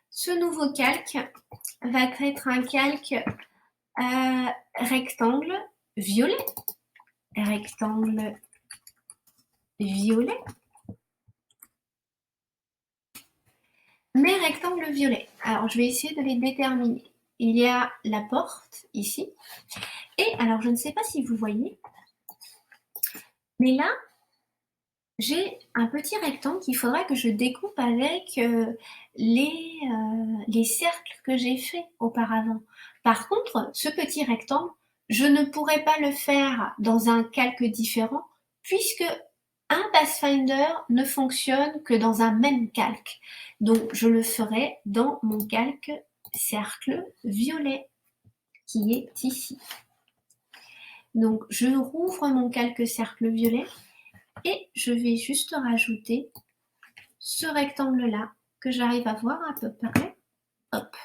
Ce nouveau calque va être un calque rectangle violet. Rectangle violet. Mes rectangles violets. Alors, je vais essayer de les déterminer. Il y a la porte ici. Et alors, je ne sais pas si vous voyez, mais là, j'ai un petit rectangle qu'il faudra que je découpe avec les cercles que j'ai faits auparavant. Par contre, ce petit rectangle, je ne pourrais pas le faire dans un calque différent puisque un Pathfinder ne fonctionne que dans un même calque. Donc, je le ferai dans mon calque cercle violet qui est ici. Donc, je rouvre mon calque cercle violet et je vais juste rajouter ce rectangle-là que j'arrive à voir à peu près. Hop.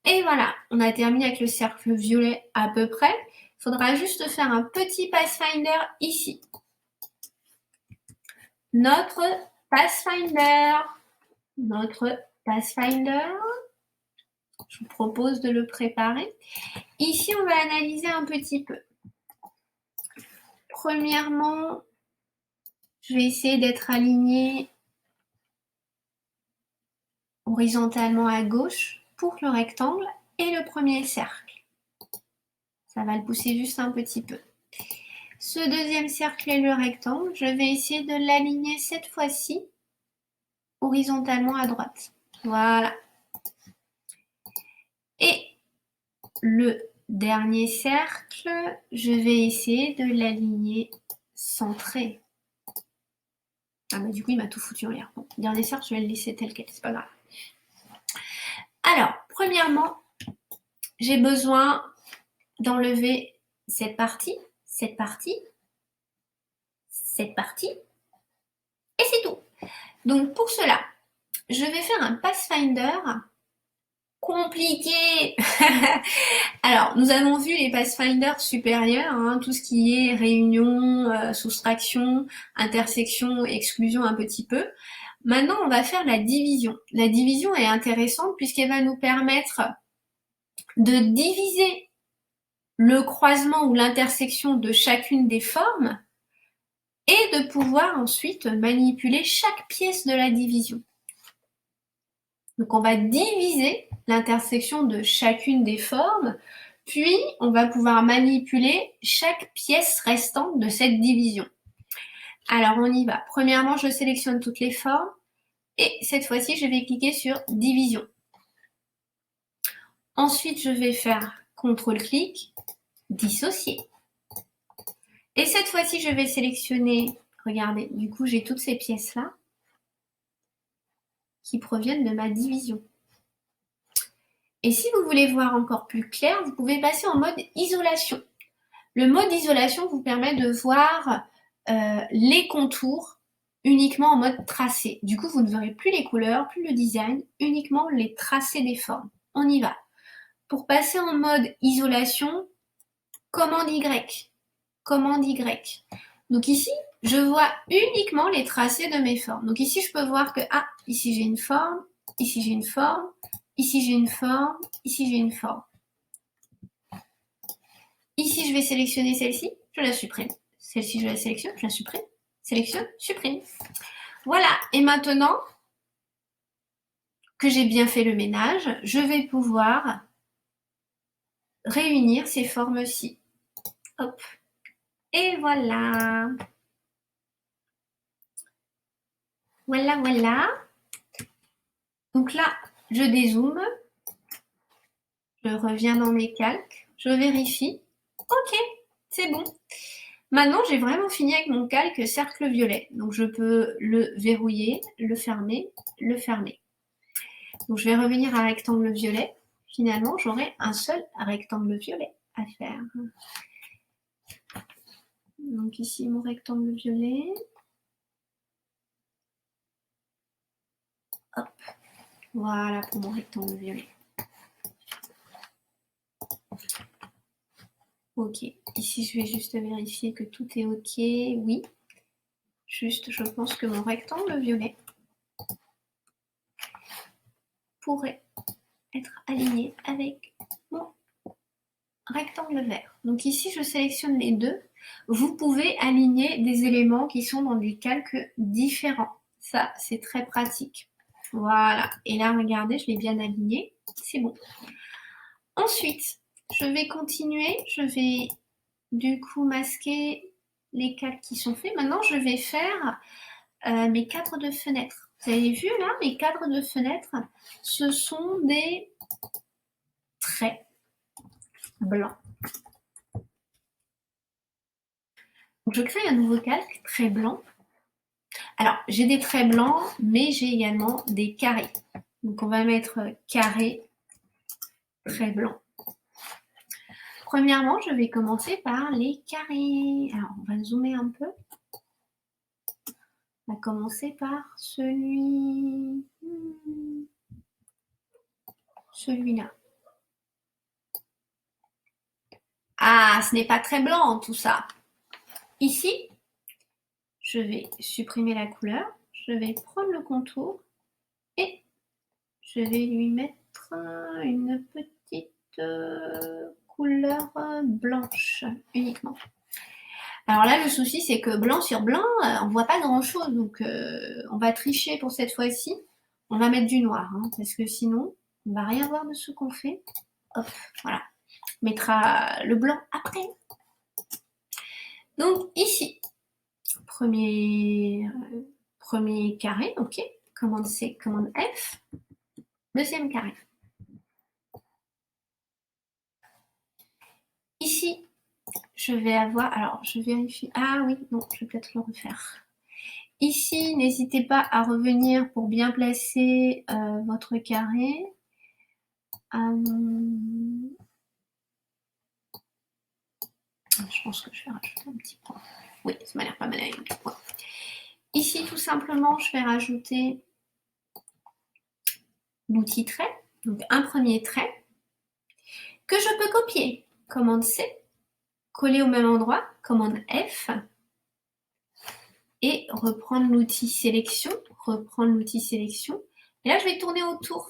Et voilà, on a terminé avec le cercle violet à peu près. Il faudra juste faire un petit Pathfinder ici. Notre Pathfinder. Je vous propose de le préparer. Ici, on va analyser un petit peu. Premièrement, je vais essayer d'être alignée horizontalement à gauche pour le rectangle et le premier cercle. Ça va le pousser juste un petit peu. Ce deuxième cercle et le rectangle, je vais essayer de l'aligner cette fois-ci horizontalement à droite. Voilà. Et le dernier cercle, je vais essayer de l'aligner centré. Ah bah du coup, il m'a tout foutu en l'air. Bon, dernier cercle, je vais le laisser tel quel, c'est pas grave. Alors, premièrement, j'ai besoin d'enlever cette partie, cette partie, cette partie, et c'est tout. Donc pour cela, je vais faire un Pathfinder compliqué. Alors, nous avons vu les Pathfinder supérieurs, hein, tout ce qui est réunion, soustraction, intersection, exclusion un petit peu. Maintenant, on va faire la division. La division est intéressante puisqu'elle va nous permettre de diviser le croisement ou l'intersection de chacune des formes et de pouvoir ensuite manipuler chaque pièce de la division. Donc on va diviser l'intersection de chacune des formes, puis on va pouvoir manipuler chaque pièce restante de cette division. Alors on y va. Premièrement, je sélectionne toutes les formes et cette fois-ci, je vais cliquer sur division. Ensuite, je vais faire CTRL-clic, dissocier. Et cette fois-ci, je vais sélectionner, regardez, du coup, j'ai toutes ces pièces-là qui proviennent de ma division. Et si vous voulez voir encore plus clair, vous pouvez passer en mode isolation. Le mode isolation vous permet de voir les contours uniquement en mode tracé. Du coup, vous ne verrez plus les couleurs, plus le design, uniquement les tracés des formes. On y va. Pour passer en mode isolation, commande Y. Commande Y. Donc ici, je vois uniquement les tracés de mes formes. Donc ici, je peux voir que, ici j'ai une forme, ici j'ai une forme, ici j'ai une forme, ici j'ai une forme. Ici, je vais sélectionner celle-ci, je la supprime. Celle-ci, je la sélectionne, je la supprime. Sélectionne, supprime. Voilà, et maintenant que j'ai bien fait le ménage, je vais pouvoir réunir ces formes-ci. Hop. Et voilà. Voilà, voilà. Donc là, je dézoome. Je reviens dans mes calques. Je vérifie. Ok, c'est bon. Maintenant, j'ai vraiment fini avec mon calque cercle violet. Donc, je peux le verrouiller, le fermer, le fermer. Donc, je vais revenir à rectangle violet. Finalement, j'aurai un seul rectangle violet à faire. Donc, ici, mon rectangle violet. Hop. Voilà pour mon rectangle violet. Ok. Ici, je vais juste vérifier que tout est ok. Oui. Juste, je pense que mon rectangle violet pourrait être aligné avec mon rectangle vert. Donc ici, je sélectionne les deux. Vous pouvez aligner des éléments qui sont dans des calques différents. Ça, c'est très pratique. Voilà. Et là, regardez, je l'ai bien aligné. C'est bon. Ensuite, je vais continuer. Je vais du coup masquer les calques qui sont faits. Maintenant, je vais faire mes cadres de fenêtres. Vous avez vu là, mes cadres de fenêtres, ce sont des traits blancs. Donc, je crée un nouveau calque, trait blanc. Alors, j'ai des traits blancs, mais j'ai également des carrés. Donc, on va mettre carré, trait blanc. Premièrement, je vais commencer par les carrés. Alors, on va zoomer un peu. On va commencer par celui-là. Ah, ce n'est pas très blanc tout ça. Ici, je vais supprimer la couleur. Je vais prendre le contour et je vais lui mettre une petite couleur blanche uniquement. Alors là, le souci, c'est que blanc sur blanc, on voit pas grand-chose. Donc, on va tricher pour cette fois-ci. On va mettre du noir, hein, parce que sinon, on va rien voir de ce qu'on fait. Hop, voilà. On mettra le blanc après. Donc, ici, premier carré, ok. Commande C, commande F. Deuxième carré. Ici, je vais avoir... Alors, je vérifie... Ah oui, non, je vais peut-être le refaire. Ici, n'hésitez pas à revenir pour bien placer votre carré. Je pense que je vais rajouter un petit point. Oui, ça m'a l'air pas mal avec un petit point. Ici, tout simplement, je vais rajouter l'outil trait, donc un premier trait, que je peux copier. Commande C, coller au même endroit, commande F, et reprendre l'outil sélection, Et là, je vais tourner autour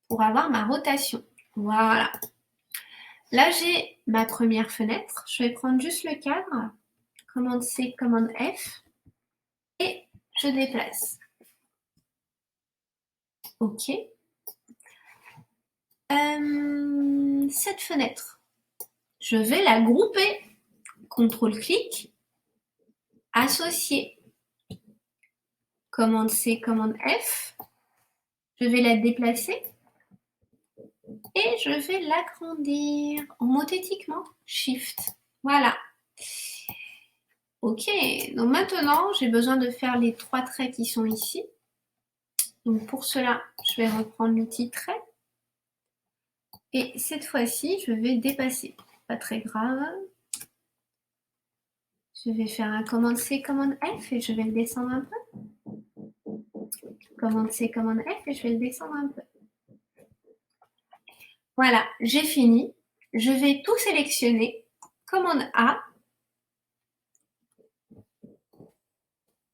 pour avoir ma rotation. Voilà. Là, j'ai ma première fenêtre. Je vais prendre juste le cadre, commande C, commande F, et je déplace. OK. Cette fenêtre, je vais la grouper. CTRL-clic, associer. Commande C, commande F. Je vais la déplacer et je vais l'agrandir homothétiquement. Shift. Voilà. OK. Donc maintenant, j'ai besoin de faire les 3 traits qui sont ici. Donc pour cela, je vais reprendre l'outil trait. Et cette fois-ci, je vais dépasser. Pas très grave. Je vais faire un commande C, commande F et je vais le descendre un peu. Commande C, commande F et je vais le descendre un peu. Voilà, j'ai fini. Je vais tout sélectionner. Commande A.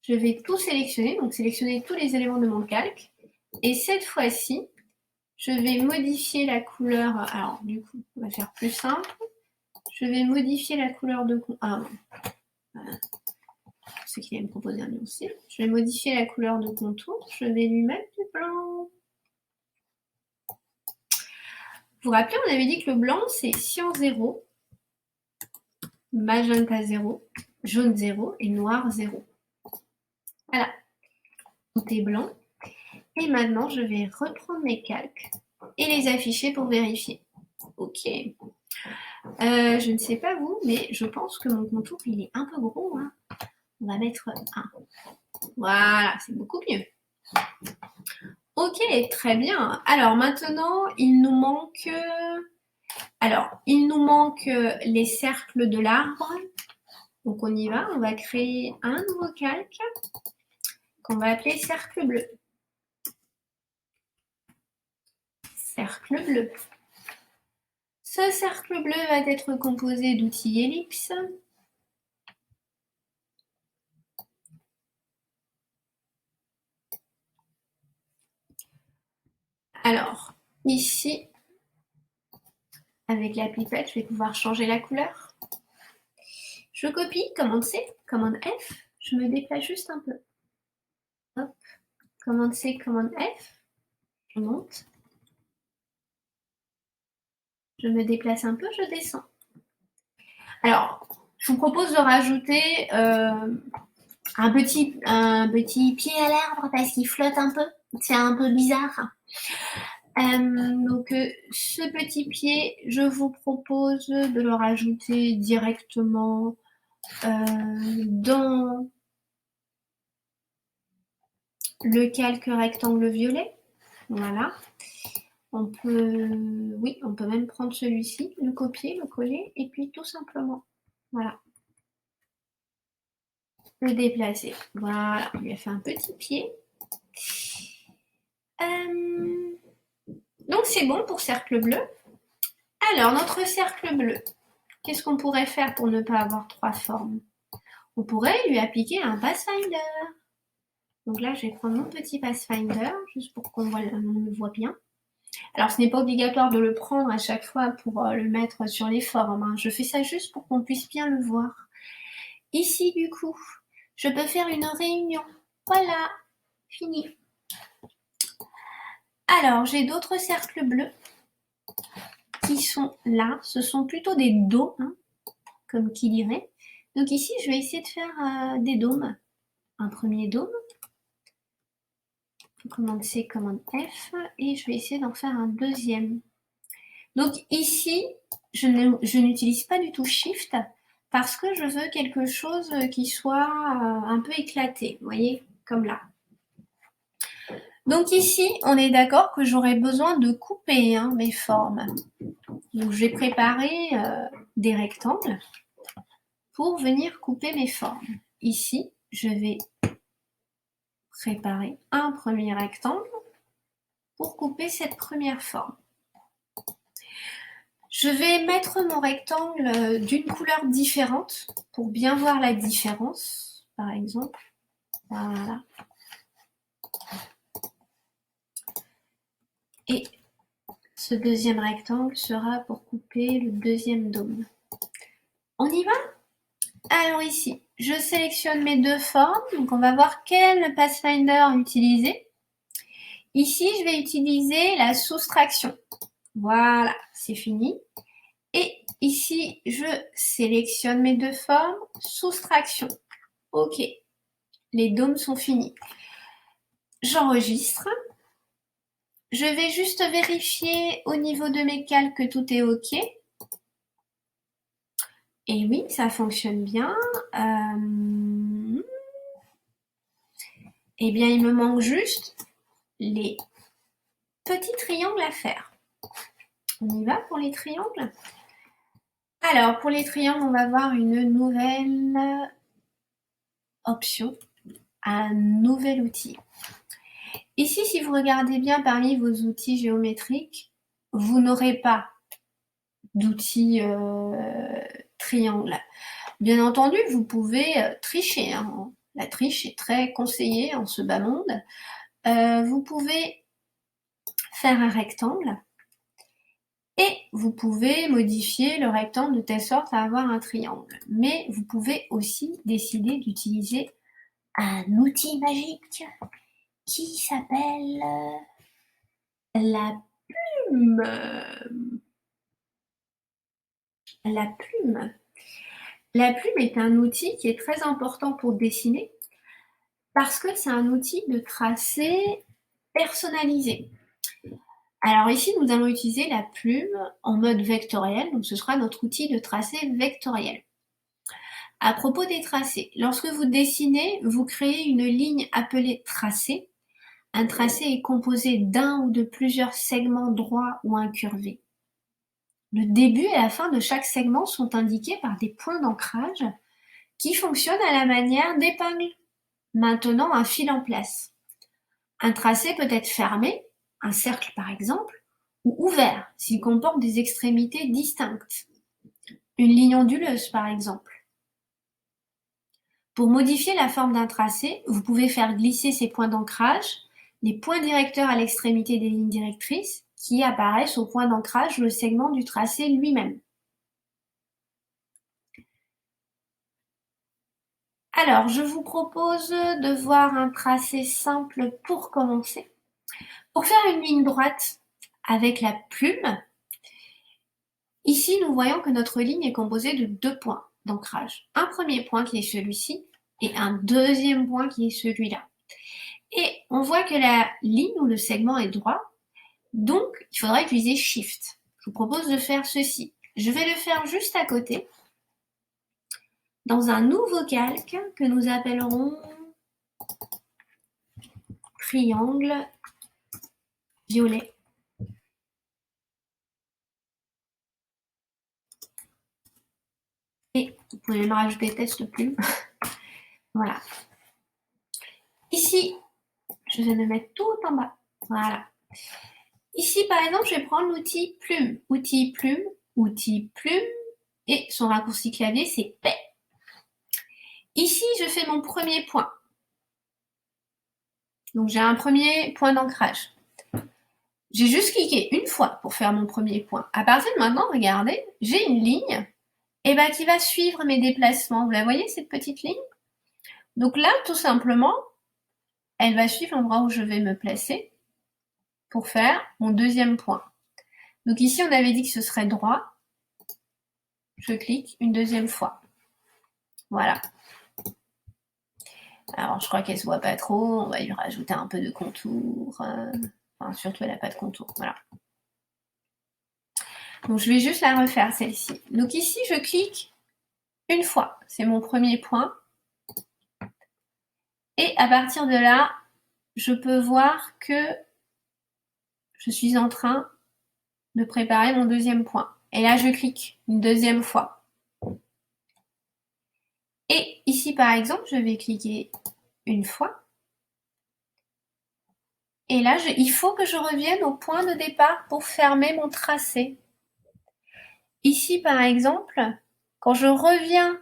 Je vais tout sélectionner, donc sélectionner tous les éléments de mon calque. Et cette fois-ci, je vais modifier la couleur. Alors, du coup, on va faire plus simple. Je vais modifier la couleur de... Ah non. C'est qu'il va me proposer un nuancier. Je vais modifier la couleur de contour. Je vais lui mettre du blanc. Vous vous rappelez, on avait dit que le blanc, c'est cyan 0, magenta 0, jaune 0 et noir 0. Voilà. Tout est blanc. Et maintenant, je vais reprendre mes calques et les afficher pour vérifier. OK. Je ne sais pas vous, mais je pense que mon contour, il est un peu gros. Hein. On va mettre 1. Voilà, c'est beaucoup mieux. OK, très bien. Alors maintenant, il nous manque les cercles de l'arbre. Donc on y va, on va créer un nouveau calque qu'on va appeler cercle bleu. Cercle bleu. Ce cercle bleu va être composé d'outils ellipse. Alors, ici, avec la pipette, je vais pouvoir changer la couleur. Je copie, commande C, commande F, je me déplace juste un peu. Hop, commande C, commande F, je monte. Je me déplace un peu, je descends. Alors, je vous propose de rajouter un petit pied à l'arbre parce qu'il flotte un peu. C'est un peu bizarre. Donc, ce petit pied, je vous propose de le rajouter directement dans le calque rectangle violet. Voilà. On peut même prendre celui-ci, le copier, le coller, et puis tout simplement, voilà, le déplacer. Voilà, on lui a fait un petit pied. Donc c'est bon pour cercle bleu. Alors, notre cercle bleu, qu'est-ce qu'on pourrait faire pour ne pas avoir 3 formes? On pourrait lui appliquer un pathfinder. Donc là, je vais prendre mon petit pathfinder, juste pour qu'on le voit bien. Alors, ce n'est pas obligatoire de le prendre à chaque fois pour le mettre sur les formes. Hein. Je fais ça juste pour qu'on puisse bien le voir. Ici, du coup, je peux faire une réunion. Voilà, fini. Alors, j'ai d'autres cercles bleus qui sont là. Ce sont plutôt des dos, hein, comme qui dirait. Donc ici, je vais essayer de faire des dômes. Un premier dôme. Commande C, commande F. Et je vais essayer d'en faire un deuxième. Donc ici, je n'utilise pas du tout Shift parce que je veux quelque chose qui soit un peu éclaté. Vous voyez, comme là. Donc ici, on est d'accord que j'aurai besoin de couper mes formes. Donc je vais préparer des rectangles pour venir couper mes formes. Ici, je vais préparer un premier rectangle pour couper cette première forme. Je vais mettre mon rectangle d'une couleur différente pour bien voir la différence, par exemple. Voilà. Et ce deuxième rectangle sera pour couper le deuxième dôme. On y va? Alors ici, je sélectionne mes deux formes. Donc on va voir quel Pathfinder utiliser. Ici, je vais utiliser la soustraction. Voilà, c'est fini. Et ici, je sélectionne mes deux formes, soustraction. Ok, les dômes sont finis. J'enregistre. Je vais juste vérifier au niveau de mes calques que tout est ok. Et oui, ça fonctionne bien. Eh bien, il me manque juste les petits triangles à faire. On y va pour les triangles? Alors, pour les triangles, on va voir une nouvelle option, un nouvel outil. Ici, si vous regardez bien parmi vos outils géométriques, vous n'aurez pas d'outil triangle. Bien entendu, vous pouvez tricher. La triche est très conseillée en ce bas monde. Vous pouvez faire un rectangle et vous pouvez modifier le rectangle de telle sorte à avoir un triangle. Mais vous pouvez aussi décider d'utiliser un outil magique qui s'appelle la plume. La plume. La plume est un outil qui est très important pour dessiner parce que c'est un outil de tracé personnalisé. Alors ici, nous allons utiliser la plume en mode vectoriel, donc ce sera notre outil de tracé vectoriel. À propos des tracés, lorsque vous dessinez, vous créez une ligne appelée tracé. Un tracé est composé d'un ou de plusieurs segments droits ou incurvés. Le début et la fin de chaque segment sont indiqués par des points d'ancrage qui fonctionnent à la manière d'épingles, maintenant un fil en place. Un tracé peut être fermé, un cercle par exemple, ou ouvert s'il comporte des extrémités distinctes. Une ligne onduleuse par exemple. Pour modifier la forme d'un tracé, vous pouvez faire glisser ces points d'ancrage, les points directeurs à l'extrémité des lignes directrices, qui apparaissent au point d'ancrage le segment du tracé lui-même. Alors, je vous propose de voir un tracé simple pour commencer. Pour faire une ligne droite avec la plume, ici nous voyons que notre ligne est composée de deux points d'ancrage. Un premier point qui est celui-ci et un deuxième point qui est celui-là. Et on voit que la ligne ou le segment est droit, donc il faudra utiliser Shift. Je vous propose de faire ceci. Je vais le faire juste à côté, dans un nouveau calque que nous appellerons triangle violet. Et vous pouvez me rajouter test plume. Voilà. Ici, je vais me mettre tout en bas. Voilà. Ici, par exemple, je vais prendre l'outil plume. Outil plume, et son raccourci clavier, c'est P. Ici, je fais mon premier point. Donc, j'ai un premier point d'ancrage. J'ai juste cliqué une fois pour faire mon premier point. À partir de maintenant, regardez, j'ai une ligne qui va suivre mes déplacements. Vous la voyez, cette petite ligne? Donc là, tout simplement, elle va suivre l'endroit où je vais me placer pour faire mon deuxième point. Donc ici, on avait dit que ce serait droit. Je clique une deuxième fois. Voilà. Alors, je crois qu'elle se voit pas trop. On va lui rajouter un peu de contour. Enfin, surtout, elle n'a pas de contour. Voilà. Donc, je vais juste la refaire, celle-ci. Donc ici, je clique une fois. C'est mon premier point. Et à partir de là, je peux voir que je suis en train de préparer mon deuxième point. Et là, je clique une deuxième fois. Et ici, par exemple, je vais cliquer une fois. Et là, il faut que je revienne au point de départ pour fermer mon tracé. Ici, par exemple, quand je reviens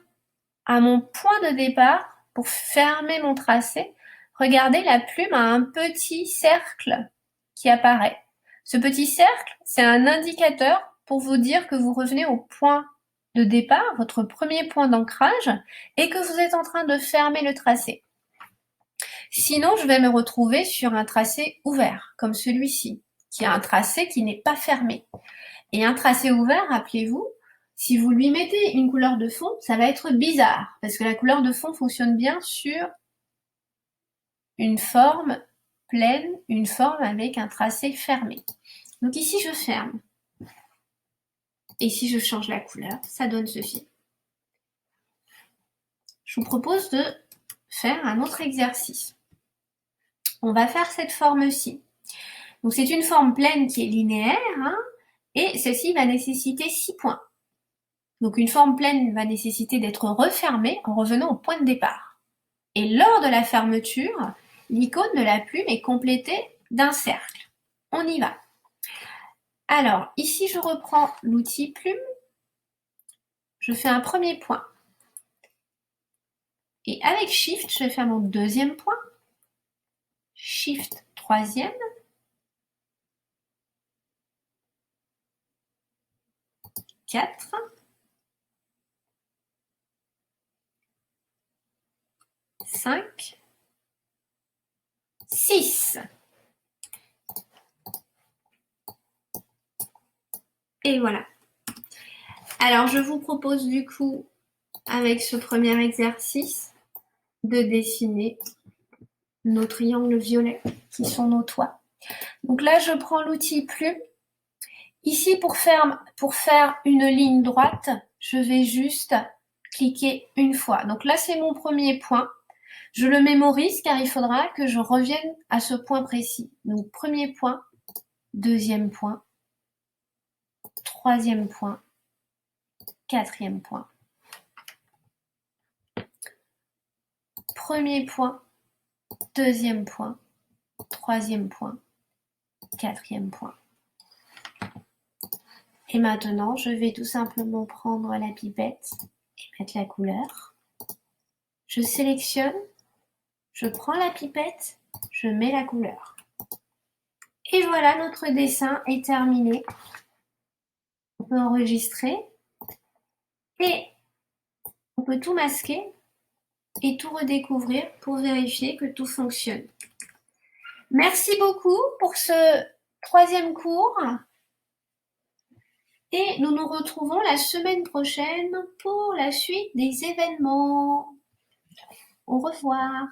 à mon point de départ pour fermer mon tracé, regardez, la plume a un petit cercle qui apparaît. Ce petit cercle, c'est un indicateur pour vous dire que vous revenez au point de départ, votre premier point d'ancrage, et que vous êtes en train de fermer le tracé. Sinon, je vais me retrouver sur un tracé ouvert, comme celui-ci, qui a un tracé qui n'est pas fermé. Et un tracé ouvert, rappelez-vous, si vous lui mettez une couleur de fond, ça va être bizarre, parce que la couleur de fond fonctionne bien sur une forme pleine, une forme avec un tracé fermé. Donc ici, je ferme. Et si je change la couleur, ça donne ceci. Je vous propose de faire un autre exercice. On va faire cette forme-ci. Donc c'est une forme pleine qui est linéaire, hein, et celle-ci va nécessiter 6 points. Donc une forme pleine va nécessiter d'être refermée en revenant au point de départ. Et lors de la fermeture, l'icône de la plume est complétée d'un cercle. On y va. Alors, ici, je reprends l'outil plume. Je fais un premier point. Et avec Shift, je vais faire mon deuxième point. Shift, troisième. Quatre. 5. 6. Et voilà. Alors, je vous propose du coup, avec ce premier exercice, de dessiner nos triangles violets qui sont nos toits. Donc là, je prends l'outil plume. Ici, pour faire une ligne droite, je vais juste cliquer une fois. Donc là, c'est mon premier point. Je le mémorise car il faudra que je revienne à ce point précis. Donc, premier point, deuxième point, troisième point, quatrième point. Premier point, deuxième point, troisième point, quatrième point. Et maintenant, je vais tout simplement prendre la pipette et mettre la couleur. Je sélectionne, je prends la pipette, je mets la couleur. Et voilà, notre dessin est terminé. On peut enregistrer et on peut tout masquer et tout redécouvrir pour vérifier que tout fonctionne. Merci beaucoup pour ce troisième cours. Et nous nous retrouvons la semaine prochaine pour la suite des événements. Au revoir.